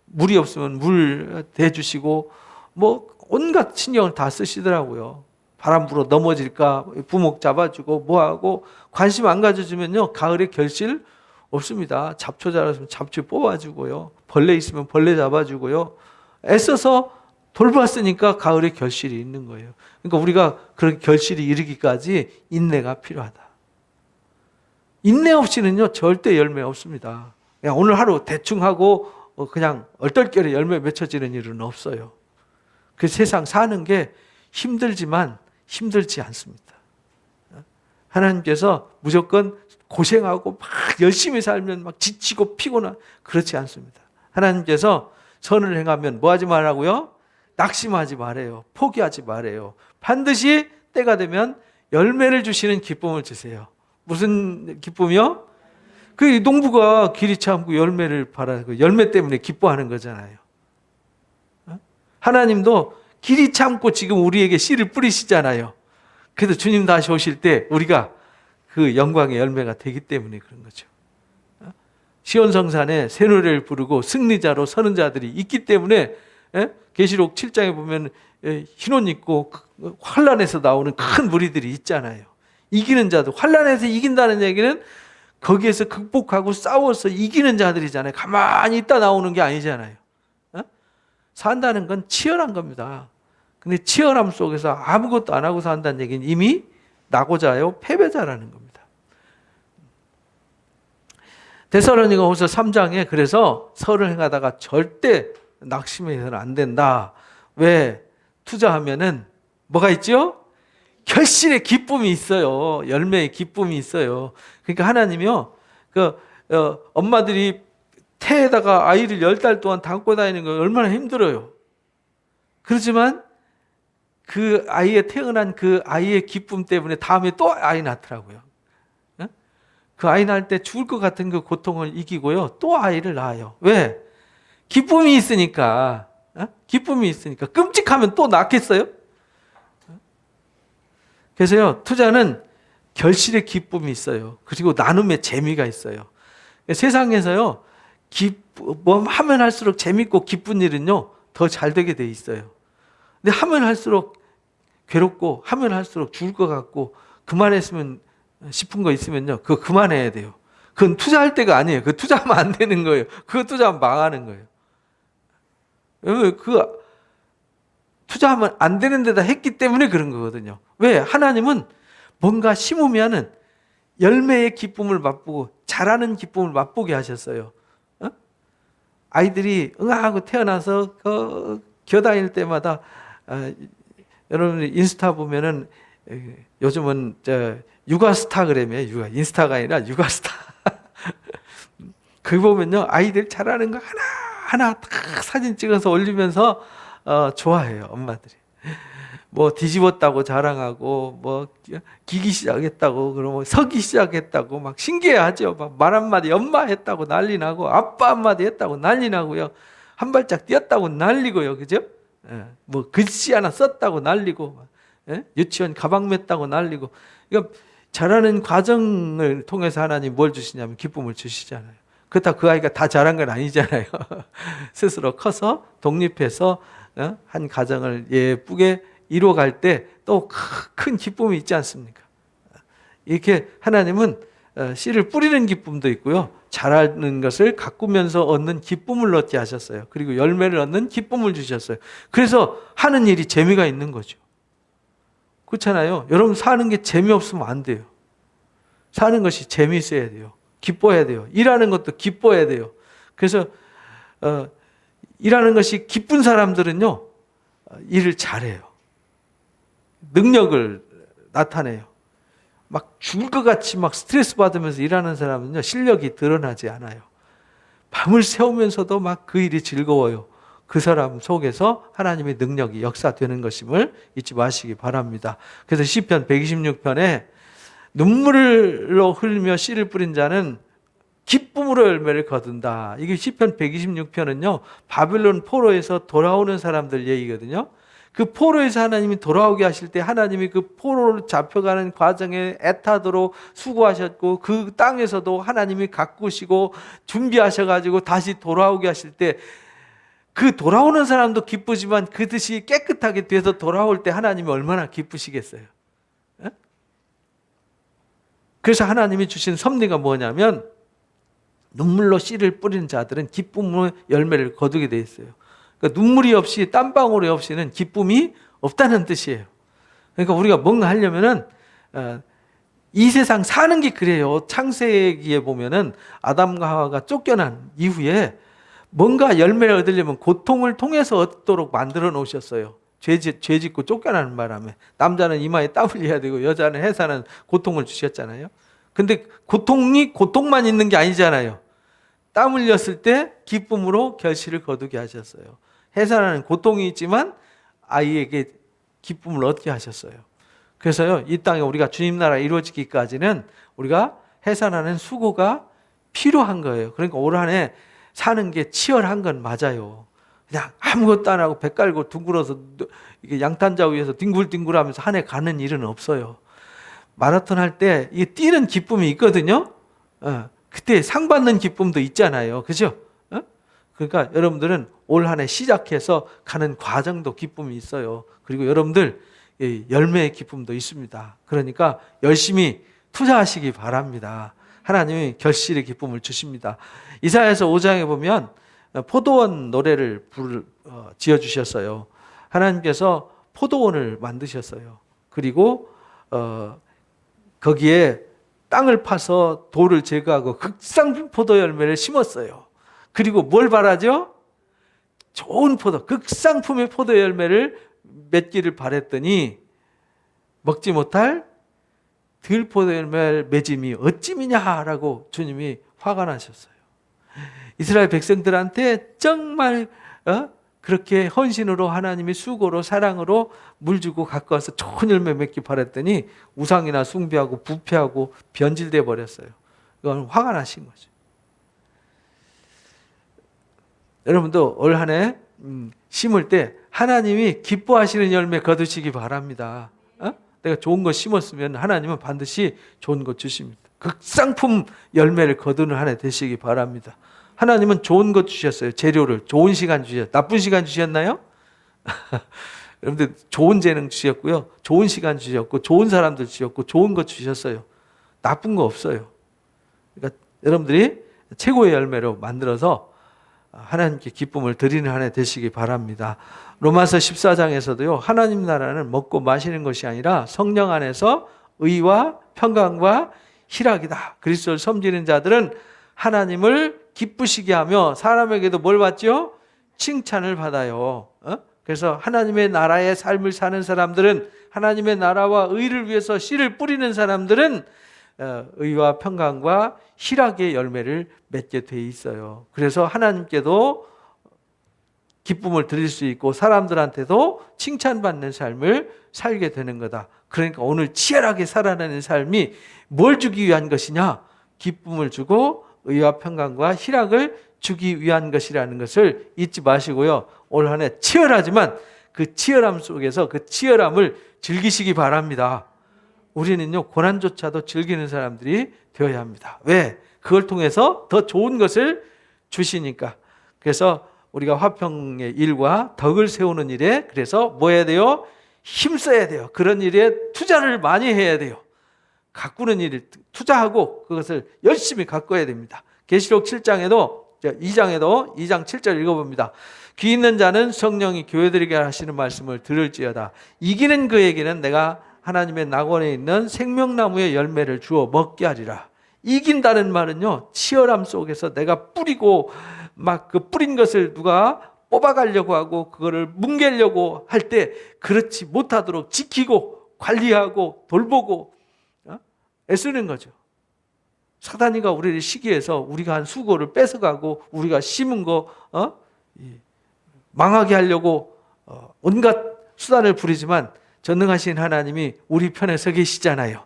물이 없으면 물 대주시고 뭐 온갖 신경을 다 쓰시더라고요. 바람 불어 넘어질까 부목 잡아주고 뭐하고 관심 안 가져주면요 가을에 결실 없습니다. 잡초 자랐으면 잡초 뽑아주고요. 벌레 있으면 벌레 잡아주고요. 애써서 돌봤으니까 가을에 결실이 있는 거예요. 그러니까 우리가 그런 결실이 이르기까지 인내가 필요하다. 인내 없이는요 절대 열매 없습니다. 그냥 오늘 하루 대충 하고 그냥 얼떨결에 열매 맺혀지는 일은 없어요. 그 세상 사는 게 힘들지만 힘들지 않습니다. 하나님께서 무조건 고생하고 막 열심히 살면 막 지치고 피곤한 그렇지 않습니다. 하나님께서 선을 행하면 뭐 하지 말라고요? 낙심하지 말아요. 포기하지 말아요. 반드시 때가 되면 열매를 주시는 기쁨을 주세요. 무슨 기쁨이요? 그 농부가 길이 참고 열매를 바라고 열매 때문에 기뻐하는 거잖아요. 하나님도 길이 참고 지금 우리에게 씨를 뿌리시잖아요. 그래도 주님 다시 오실 때 우리가 그 영광의 열매가 되기 때문에 그런 거죠. 시온성산에 새 노래를 부르고 승리자로 서는 자들이 있기 때문에 계시록 7장에 보면 흰 옷 입고 환란에서 나오는 큰 무리들이 있잖아요. 이기는 자들, 환란에서 이긴다는 얘기는 거기에서 극복하고 싸워서 이기는 자들이잖아요. 가만히 있다 나오는 게 아니잖아요. 산다는 건 치열한 겁니다. 근데 치열함 속에서 아무것도 안 하고 산다는 얘기는 이미 낙오자요, 패배자라는 겁니다. 데살로니가후서 3장에 그래서 설을 행하다가 절대 낙심해서는 안 된다. 왜? 투자하면은 뭐가 있죠? 결실의 기쁨이 있어요. 열매의 기쁨이 있어요. 그러니까 하나님이요, 엄마들이 태에다가 아이를 10달 동안 담고 다니는 거 얼마나 힘들어요. 그렇지만 그 아이의 태어난 그 아이의 기쁨 때문에 다음에 또 아이 낳더라고요. 그 아이 낳을 때 죽을 것 같은 그 고통을 이기고요. 또 아이를 낳아요. 왜? 기쁨이 있으니까. 기쁨이 있으니까. 끔찍하면 또 낳겠어요? 그래서요, 투자는 결실의 기쁨이 있어요. 그리고 나눔의 재미가 있어요. 세상에서요, 뭐 하면 할수록 재밌고 기쁜 일은요, 더 잘 되게 돼 있어요. 근데 하면 할수록 괴롭고, 하면 할수록 죽을 것 같고, 그만했으면 싶은 거 있으면요, 그거 그만해야 돼요. 그건 투자할 때가 아니에요. 그거 투자하면 안 되는 거예요. 그거 투자하면 망하는 거예요. 그 투자하면 안 되는 데다 했기 때문에 그런 거거든요. 왜? 하나님은 뭔가 심으면은 열매의 기쁨을 맛보고 자라는 기쁨을 맛보게 하셨어요. 아이들이 응아하고 태어나서 겨다닐 때마다 여러분 인스타 보면은 요즘은 육아스타그램이에요. 인스타가 아니라 육아스타. 거기 보면요 아이들 자라는 거 하나 딱 사진 찍어서 올리면서 좋아해요, 엄마들이. 뭐 뒤집었다고 자랑하고 뭐 기기 시작했다고 그러고 서기 시작했다고 막 신기해하죠. 막 말 한마디 엄마 했다고 난리 나고 아빠 한마디 했다고 난리 나고요. 한 발짝 뛰었다고 난리고요. 그죠? 뭐 글씨 하나 썼다고 난리고 유치원 가방 맸다고 난리고. 그러니까 자라는 과정을 통해서 하나님 뭘 주시냐면 기쁨을 주시잖아요. 그렇다고 그 아이가 다 잘한 건 아니잖아요. 스스로 커서 독립해서 한 가정을 예쁘게 이루어갈 때 또 큰 기쁨이 있지 않습니까? 이렇게 하나님은 씨를 뿌리는 기쁨도 있고요. 자라는 것을 가꾸면서 얻는 기쁨을 얻게 하셨어요. 그리고 열매를 얻는 기쁨을 주셨어요. 그래서 하는 일이 재미가 있는 거죠. 그렇잖아요. 여러분 사는 게 재미없으면 안 돼요. 사는 것이 재미있어야 돼요. 기뻐야 돼요. 일하는 것도 기뻐야 돼요. 그래서 일하는 것이 기쁜 사람들은요, 일을 잘해요. 능력을 나타내요. 막 죽을 것 같이 막 스트레스 받으면서 일하는 사람은요, 실력이 드러나지 않아요. 밤을 새우면서도 막 그 일이 즐거워요. 그 사람 속에서 하나님의 능력이 역사되는 것임을 잊지 마시기 바랍니다. 그래서 시편 126편에 눈물로 흘리며 씨를 뿌린 자는 기쁨으로 열매를 거둔다. 이게 시편 126편은요, 바빌론 포로에서 돌아오는 사람들 얘기거든요. 그 포로에서 하나님이 돌아오게 하실 때 하나님이 그 포로로 잡혀가는 과정에 애타도록 수고하셨고, 그 땅에서도 하나님이 가꾸시고 준비하셔가지고 다시 돌아오게 하실 때, 그 돌아오는 사람도 기쁘지만 그 뜻이 깨끗하게 돼서 돌아올 때 하나님이 얼마나 기쁘시겠어요. 그래서 하나님이 주신 섭리가 뭐냐면, 눈물로 씨를 뿌리는 자들은 기쁨으로 열매를 거두게 돼 있어요. 그러니까 눈물이 없이, 땀방울이 없이는 기쁨이 없다는 뜻이에요. 그러니까 우리가 뭔가 하려면은 이 세상 사는 게 그래요. 창세기에 보면은 아담과 하와가 쫓겨난 이후에 뭔가 열매를 얻으려면 고통을 통해서 얻도록 만들어 놓으셨어요. 죄 짓고 쫓겨나는 바람에 남자는 이마에 땀 흘려야 되고 여자는 해사는 고통을 주셨잖아요. 근데 고통이 고통만 있는 게 아니잖아요. 땀 흘렸을 때 기쁨으로 결실을 거두게 하셨어요. 해산하는 고통이 있지만 아이에게 기쁨을 얻게 하셨어요. 그래서요, 이 땅에 우리가 주님 나라 이루어지기까지는 우리가 해산하는 수고가 필요한 거예요. 그러니까 올 한 해 사는 게 치열한 건 맞아요. 그냥 아무것도 안 하고 배 깔고 둥글어서 이게 양탄자 위에서 뒹굴뒹굴하면서 한 해 가는 일은 없어요. 마라톤 할 때 이 뛰는 기쁨이 있거든요. 그때 상 받는 기쁨도 있잖아요. 그죠? 그러니까 여러분들은 올 한 해 시작해서 가는 과정도 기쁨이 있어요. 그리고 여러분들 열매의 기쁨도 있습니다. 그러니까 열심히 투자하시기 바랍니다. 하나님이 결실의 기쁨을 주십니다. 이사야서 5장에 보면 포도원 노래를 지어주셨어요. 하나님께서 포도원을 만드셨어요. 그리고 거기에 땅을 파서 돌을 제거하고 극상품 포도 열매를 심었어요. 그리고 뭘 바라죠? 좋은 포도, 극상품의 포도 열매를 맺기를 바랬더니 먹지 못할 들포도 열매를 맺음이 어찌미냐라고 주님이 화가 나셨어요. 이스라엘 백성들한테 정말 그렇게 헌신으로 하나님이 수고로 사랑으로 물 주고 갖고 와서 좋은 열매 맺기 바랬더니 우상이나 숭배하고 부패하고 변질돼 버렸어요. 이건 화가 나신 거죠. 여러분도 올 한 해 심을 때 하나님이 기뻐하시는 열매 거두시기 바랍니다. 내가 좋은 거 심었으면 하나님은 반드시 좋은 거 주십니다. 극상품 열매를 거두는 한 해 되시기 바랍니다. 하나님은 좋은 것 주셨어요. 재료를 좋은 시간 주셨어요. 나쁜 시간 주셨나요? 여러분들 좋은 재능 주셨고요. 좋은 시간 주셨고 좋은 사람들 주셨고 좋은 것 주셨어요. 나쁜 거 없어요. 그러니까 여러분들이 최고의 열매로 만들어서 하나님께 기쁨을 드리는 한 해 되시기 바랍니다. 로마서 14장에서도요. 하나님 나라는 먹고 마시는 것이 아니라 성령 안에서 의와 평강과 희락이다. 그리스도를 섬기는 자들은 하나님을 기쁘시게 하며 사람에게도 뭘 받죠? 칭찬을 받아요. 그래서 하나님의 나라의 삶을 사는 사람들은, 하나님의 나라와 의를 위해서 씨를 뿌리는 사람들은 의와 평강과 희락의 열매를 맺게 돼 있어요. 그래서 하나님께도 기쁨을 드릴 수 있고 사람들한테도 칭찬받는 삶을 살게 되는 거다. 그러니까 오늘 치열하게 살아내는 삶이 뭘 주기 위한 것이냐? 기쁨을 주고 의와 평강과 희락을 주기 위한 것이라는 것을 잊지 마시고요. 올 한 해 치열하지만 그 치열함 속에서 그 치열함을 즐기시기 바랍니다. 우리는요, 고난조차도 즐기는 사람들이 되어야 합니다. 왜? 그걸 통해서 더 좋은 것을 주시니까. 그래서 우리가 화평의 일과 덕을 세우는 일에 그래서 뭐 해야 돼요? 힘써야 돼요. 그런 일에 투자를 많이 해야 돼요. 가꾸는 일을 투자하고 그것을 열심히 가꿔야 됩니다. 계시록 7장에도 2장 7절 읽어봅니다. 귀 있는 자는 성령이 교회들에게 하시는 말씀을 들을지어다. 이기는 그에게는 내가 하나님의 낙원에 있는 생명나무의 열매를 주어 먹게 하리라. 이긴다는 말은요, 치열함 속에서 내가 뿌리고 막 그 뿌린 것을 누가 뽑아가려고 하고 그거를 뭉개려고 할 때 그렇지 못하도록 지키고 관리하고 돌보고 애쓰는 거죠. 사단이가 우리를 시기해서 우리가 한 수고를 뺏어가고 우리가 심은 거 망하게 하려고 온갖 수단을 부리지만 전능하신 하나님이 우리 편에 서 계시잖아요.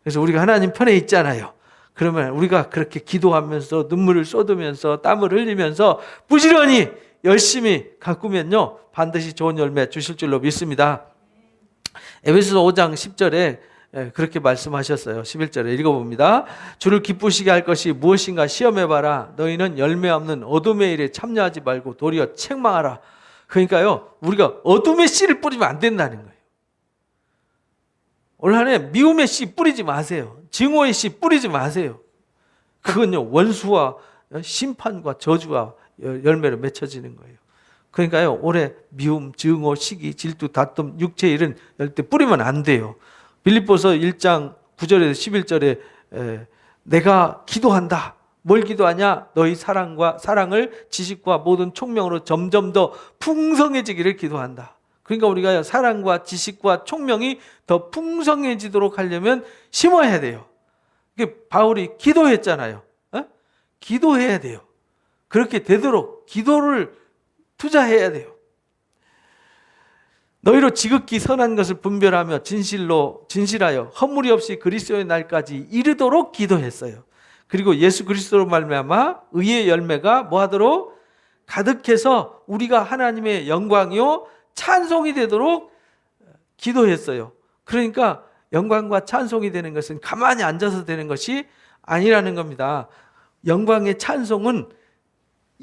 그래서 우리가 하나님 편에 있잖아요. 그러면 우리가 그렇게 기도하면서 눈물을 쏟으면서 땀을 흘리면서 부지런히 열심히 가꾸면요 반드시 좋은 열매 주실 줄로 믿습니다. 에베소서 5장 10절에 그렇게 말씀하셨어요. 11절에 읽어봅니다. 주를 기쁘시게 할 것이 무엇인가 시험해봐라. 너희는 열매 없는 어둠의 일에 참여하지 말고 도리어 책망하라. 그러니까요 우리가 어둠의 씨를 뿌리면 안 된다는 거예요. 올 한 해 미움의 씨 뿌리지 마세요. 증오의 씨 뿌리지 마세요. 그건요 원수와 심판과 저주와 열매로 맺혀지는 거예요. 그러니까요 올해 미움, 증오, 시기, 질투, 다툼, 육체의 일은 절대 뿌리면 안 돼요. 빌립보서 1장 9절에서 11절에 내가 기도한다. 뭘 기도하냐? 너희 사랑을 지식과 모든 총명으로 점점 더 풍성해지기를 기도한다. 그러니까 우리가 사랑과 지식과 총명이 더 풍성해지도록 하려면 심어야 돼요. 이게 바울이 기도했잖아요. 기도해야 돼요. 그렇게 되도록 기도를 투자해야 돼요. 너희로 지극히 선한 것을 분별하며 진실하여 허물이 없이 그리스도의 날까지 이르도록 기도했어요. 그리고 예수 그리스도로 말미암아 의의 열매가 뭐하도록 가득해서 우리가 하나님의 영광이요 찬송이 되도록 기도했어요. 그러니까 영광과 찬송이 되는 것은 가만히 앉아서 되는 것이 아니라는 겁니다. 영광의 찬송은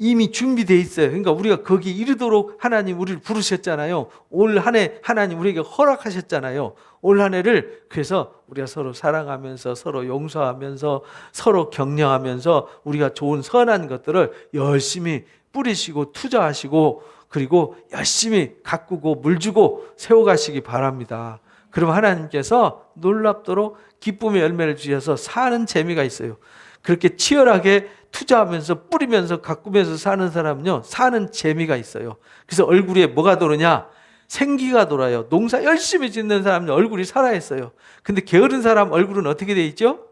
이미 준비되어 있어요. 그러니까 우리가 거기 이르도록 하나님 우리를 부르셨잖아요. 올 한 해 하나님 우리에게 허락하셨잖아요. 올 한 해를 그래서 우리가 서로 사랑하면서 서로 용서하면서 서로 격려하면서 우리가 좋은 선한 것들을 열심히 뿌리시고 투자하시고 그리고 열심히 가꾸고 물주고 세워가시기 바랍니다. 그럼 하나님께서 놀랍도록 기쁨의 열매를 주셔서 사는 재미가 있어요. 그렇게 치열하게 투자하면서 뿌리면서 가꾸면서 사는 사람은요 사는 재미가 있어요. 그래서 얼굴에 뭐가 도느냐? 생기가 돌아요. 농사 열심히 짓는 사람은 얼굴이 살아있어요. 근데 게으른 사람 얼굴은 어떻게 돼 있죠?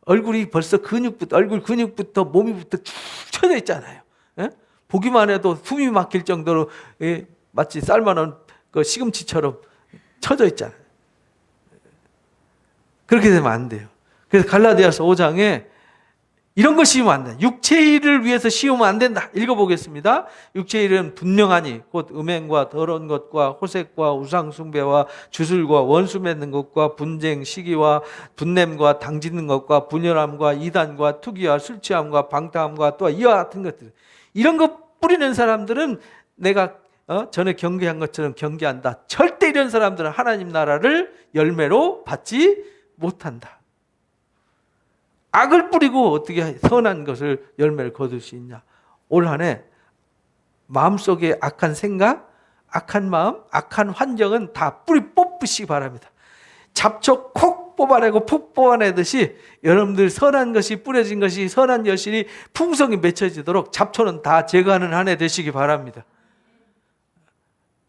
얼굴이 벌써 얼굴 근육부터 몸이부터 쭉 쳐져 있잖아요. 보기만 해도 숨이 막힐 정도로 마치 삶아놓은 그 시금치처럼 쳐져 있잖아요. 그렇게 되면 안 돼요. 그래서 갈라디아서 5장에 이런 거 씌우면 안 돼. 육체의 일을 위해서 씌우면 안 된다. 읽어보겠습니다. 육체의 일은 분명하니 곧 음행과 더러운 것과 호색과 우상숭배와 주술과 원수 맺는 것과 분쟁, 시기와 분냄과 당짓는 것과 분열함과 이단과 투기와 술취함과 방탕함과 또 이와 같은 것들. 이런 거 뿌리는 사람들은 내가 전에 경계한 것처럼 경계한다. 절대 이런 사람들은 하나님 나라를 열매로 받지 못한다. 악을 뿌리고 어떻게 선한 것을 열매를 거둘 수 있냐. 올 한 해 마음속에 악한 생각, 악한 마음, 악한 환경은 다 뿌리 뽑으시기 바랍니다. 잡초 콕 뽑아내고 폭 뽑아내듯이 여러분들 선한 것이 뿌려진 것이 선한 열심이 풍성히 맺혀지도록 잡초는 다 제거하는 한 해 되시기 바랍니다.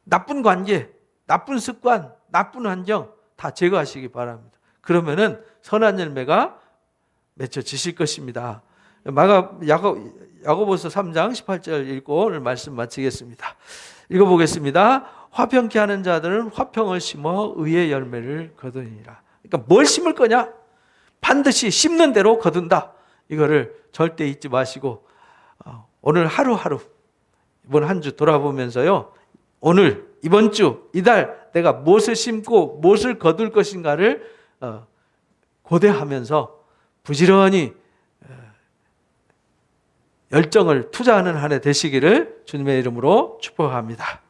나쁜 관계, 나쁜 습관, 나쁜 환경 다 제거하시기 바랍니다. 그러면은 선한 열매가 맺혀지실 것입니다. 야고보서 3장 18절 읽고 오늘 말씀 마치겠습니다. 읽어보겠습니다. 화평케 하는 자들은 화평을 심어 의의 열매를 거두니라. 그러니까 뭘 심을 거냐? 반드시 심는 대로 거둔다. 이거를 절대 잊지 마시고 오늘 하루하루 이번 한 주 돌아보면서요. 오늘 이번 주 이달 내가 무엇을 심고 무엇을 거둘 것인가를 고대하면서 부지런히 열정을 투자하는 한 해 되시기를 주님의 이름으로 축복합니다.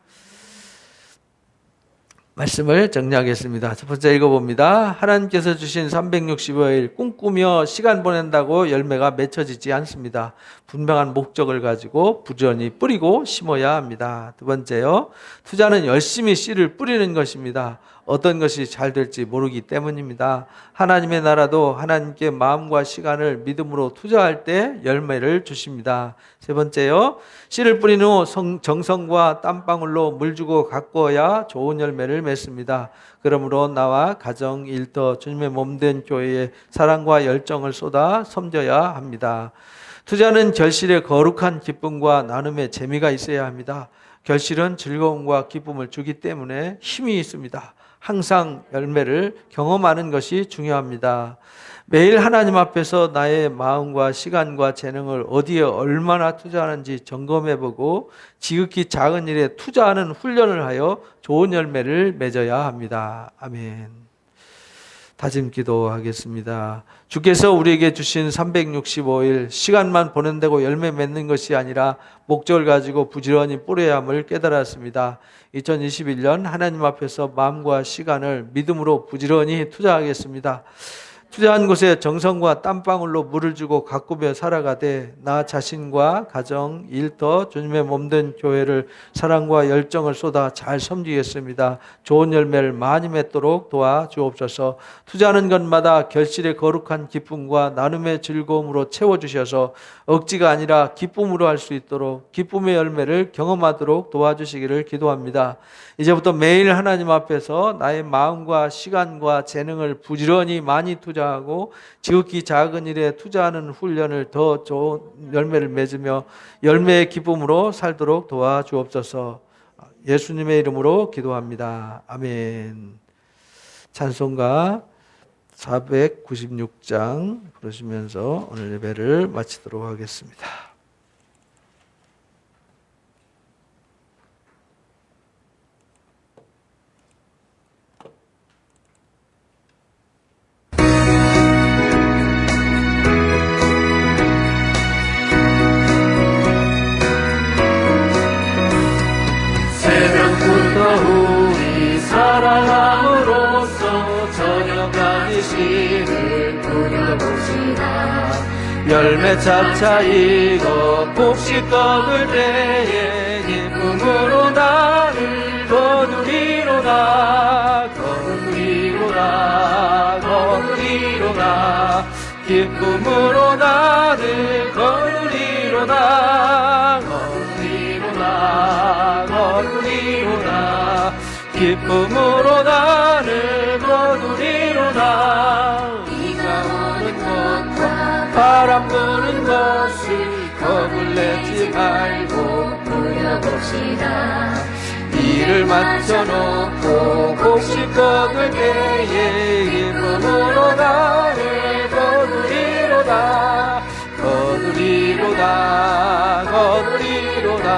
말씀을 정리하겠습니다. 첫 번째 읽어봅니다. 하나님께서 주신 365일 꿈꾸며 시간 보낸다고 열매가 맺혀지지 않습니다. 분명한 목적을 가지고 부지런히 뿌리고 심어야 합니다. 두 번째요. 투자는 열심히 씨를 뿌리는 것입니다. 어떤 것이 잘 될지 모르기 때문입니다. 하나님의 나라도 하나님께 마음과 시간을 믿음으로 투자할 때 열매를 주십니다. 세 번째요. 씨를 뿌린 후 정성과 땀방울로 물 주고 가꾸어야 좋은 열매를 맺습니다. 그러므로 나와 가정, 일터, 주님의 몸된 교회에 사랑과 열정을 쏟아 섬겨야 합니다. 투자는 결실에 거룩한 기쁨과 나눔의 재미가 있어야 합니다. 결실은 즐거움과 기쁨을 주기 때문에 힘이 있습니다. 항상 열매를 경험하는 것이 중요합니다. 매일 하나님 앞에서 나의 마음과 시간과 재능을 어디에 얼마나 투자하는지 점검해보고 지극히 작은 일에 투자하는 훈련을 하여 좋은 열매를 맺어야 합니다. 아멘. 다짐 기도하겠습니다. 주께서 우리에게 주신 365일 시간만 보낸다고 열매 맺는 것이 아니라 목적을 가지고 부지런히 뿌려야 함을 깨달았습니다. 2021년 하나님 앞에서 마음과 시간을 믿음으로 부지런히 투자하겠습니다. 투자한 곳에 정성과 땀방울로 물을 주고 가꾸며 살아가되 나 자신과 가정, 일터, 주님의 몸된 교회를 사랑과 열정을 쏟아 잘 섬기겠습니다. 좋은 열매를 많이 맺도록 도와주옵소서. 투자하는 것마다 결실의 거룩한 기쁨과 나눔의 즐거움으로 채워주셔서 억지가 아니라 기쁨으로 할 수 있도록 기쁨의 열매를 경험하도록 도와주시기를 기도합니다. 이제부터 매일 하나님 앞에서 나의 마음과 시간과 재능을 부지런히 많이 투자하고 지극히 작은 일에 투자하는 훈련을 더 좋은 열매를 맺으며 열매의 기쁨으로 살도록 도와주옵소서. 예수님의 이름으로 기도합니다. 아멘. 찬송가 496장 부르시면서 오늘 예배를 마치도록 하겠습니다. 우리 사랑함으로써 저녁까지 씨를 뿌려봅시다. 열매 차차 익어 곡식 꺾을 때에 기쁨으로 나를 거두리로다. 거두리로다. 거두리로다. 기쁨으로 나를 거두리로다. 거두리로다. 거두리로다. 기쁨으로 나를 거두리로다. 비가 오는 것과 바람 부는 것을 겁을 내지 말고 뿌려봅시다. 이를 맞춰놓고 곡식 꺾을 때에 기쁨으로 나를 거두리로다. 거두리로다. 거두리로다.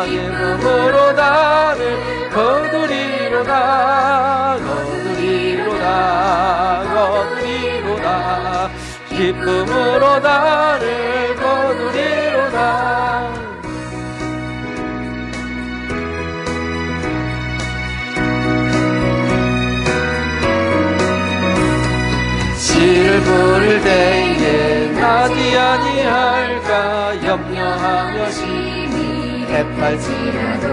기쁨으로 나를 거두리로다. 거두리로다. 거두리로다. 기쁨으로 나를 거두리로다. 씨를 부를 때에 나지 아니할까 염려하며 심히 해팔지라도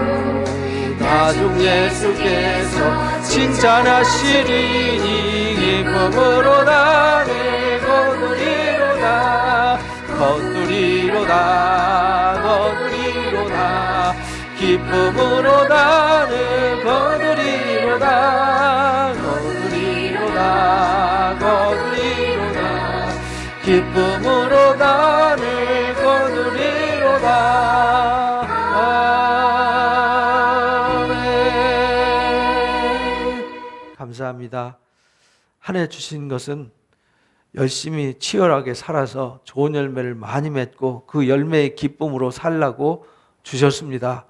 나중 예수께서 칭찬하시리니 기쁨으로 나를 거두리로다. 거두리로다. 거두리로다. 기쁨으로 나를 거두리로다. 거두리로다. 거두리로다. 기쁨으로 나를 거두리로다. 감사합니다. 한 해 주신 것은 열심히 치열하게 살아서 좋은 열매를 많이 맺고 그 열매의 기쁨으로 살라고 주셨습니다.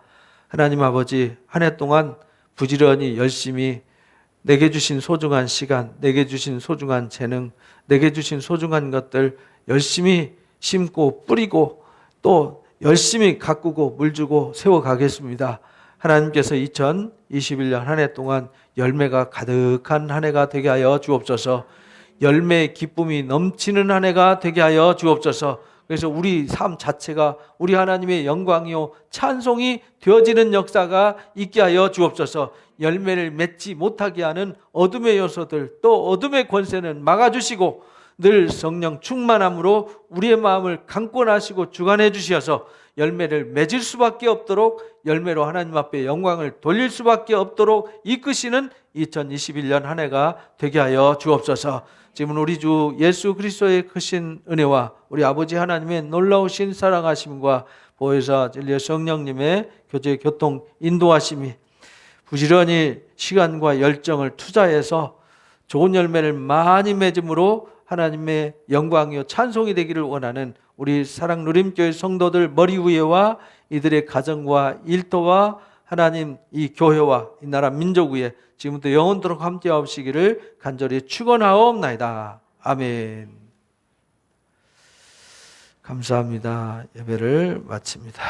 하나님 아버지, 한 해 동안 부지런히 열심히 내게 주신 소중한 시간, 내게 주신 소중한 재능, 내게 주신 소중한 것들 열심히 심고 뿌리고 또 열심히 가꾸고 물주고 세워가겠습니다. 하나님께서 2021년 한 해 동안 열매가 가득한 한 해가 되게 하여 주옵소서. 열매의 기쁨이 넘치는 한 해가 되게 하여 주옵소서. 그래서 우리 삶 자체가 우리 하나님의 영광이요 찬송이 되어지는 역사가 있게 하여 주옵소서. 열매를 맺지 못하게 하는 어둠의 요소들, 또 어둠의 권세는 막아주시고 늘 성령 충만함으로 우리의 마음을 강권하시고 주관해 주시어서 열매를 맺을 수밖에 없도록, 열매로 하나님 앞에 영광을 돌릴 수밖에 없도록 이끄시는 2021년 한 해가 되게 하여 주옵소서. 지금 우리 주 예수 그리스도의 크신 은혜와 우리 아버지 하나님의 놀라우신 사랑하심과 보혜사 진리의 성령님의 교제 교통 인도하심이 부지런히 시간과 열정을 투자해서 좋은 열매를 많이 맺음으로 하나님의 영광이요 찬송이 되기를 원하는 우리 사랑 누림교회 성도들 머리 위에와 이들의 가정과 일터와 하나님 이 교회와 이 나라 민족 위에 지금부터 영원토록 함께하시기를 간절히 축원하옵나이다. 아멘. 감사합니다. 예배를 마칩니다.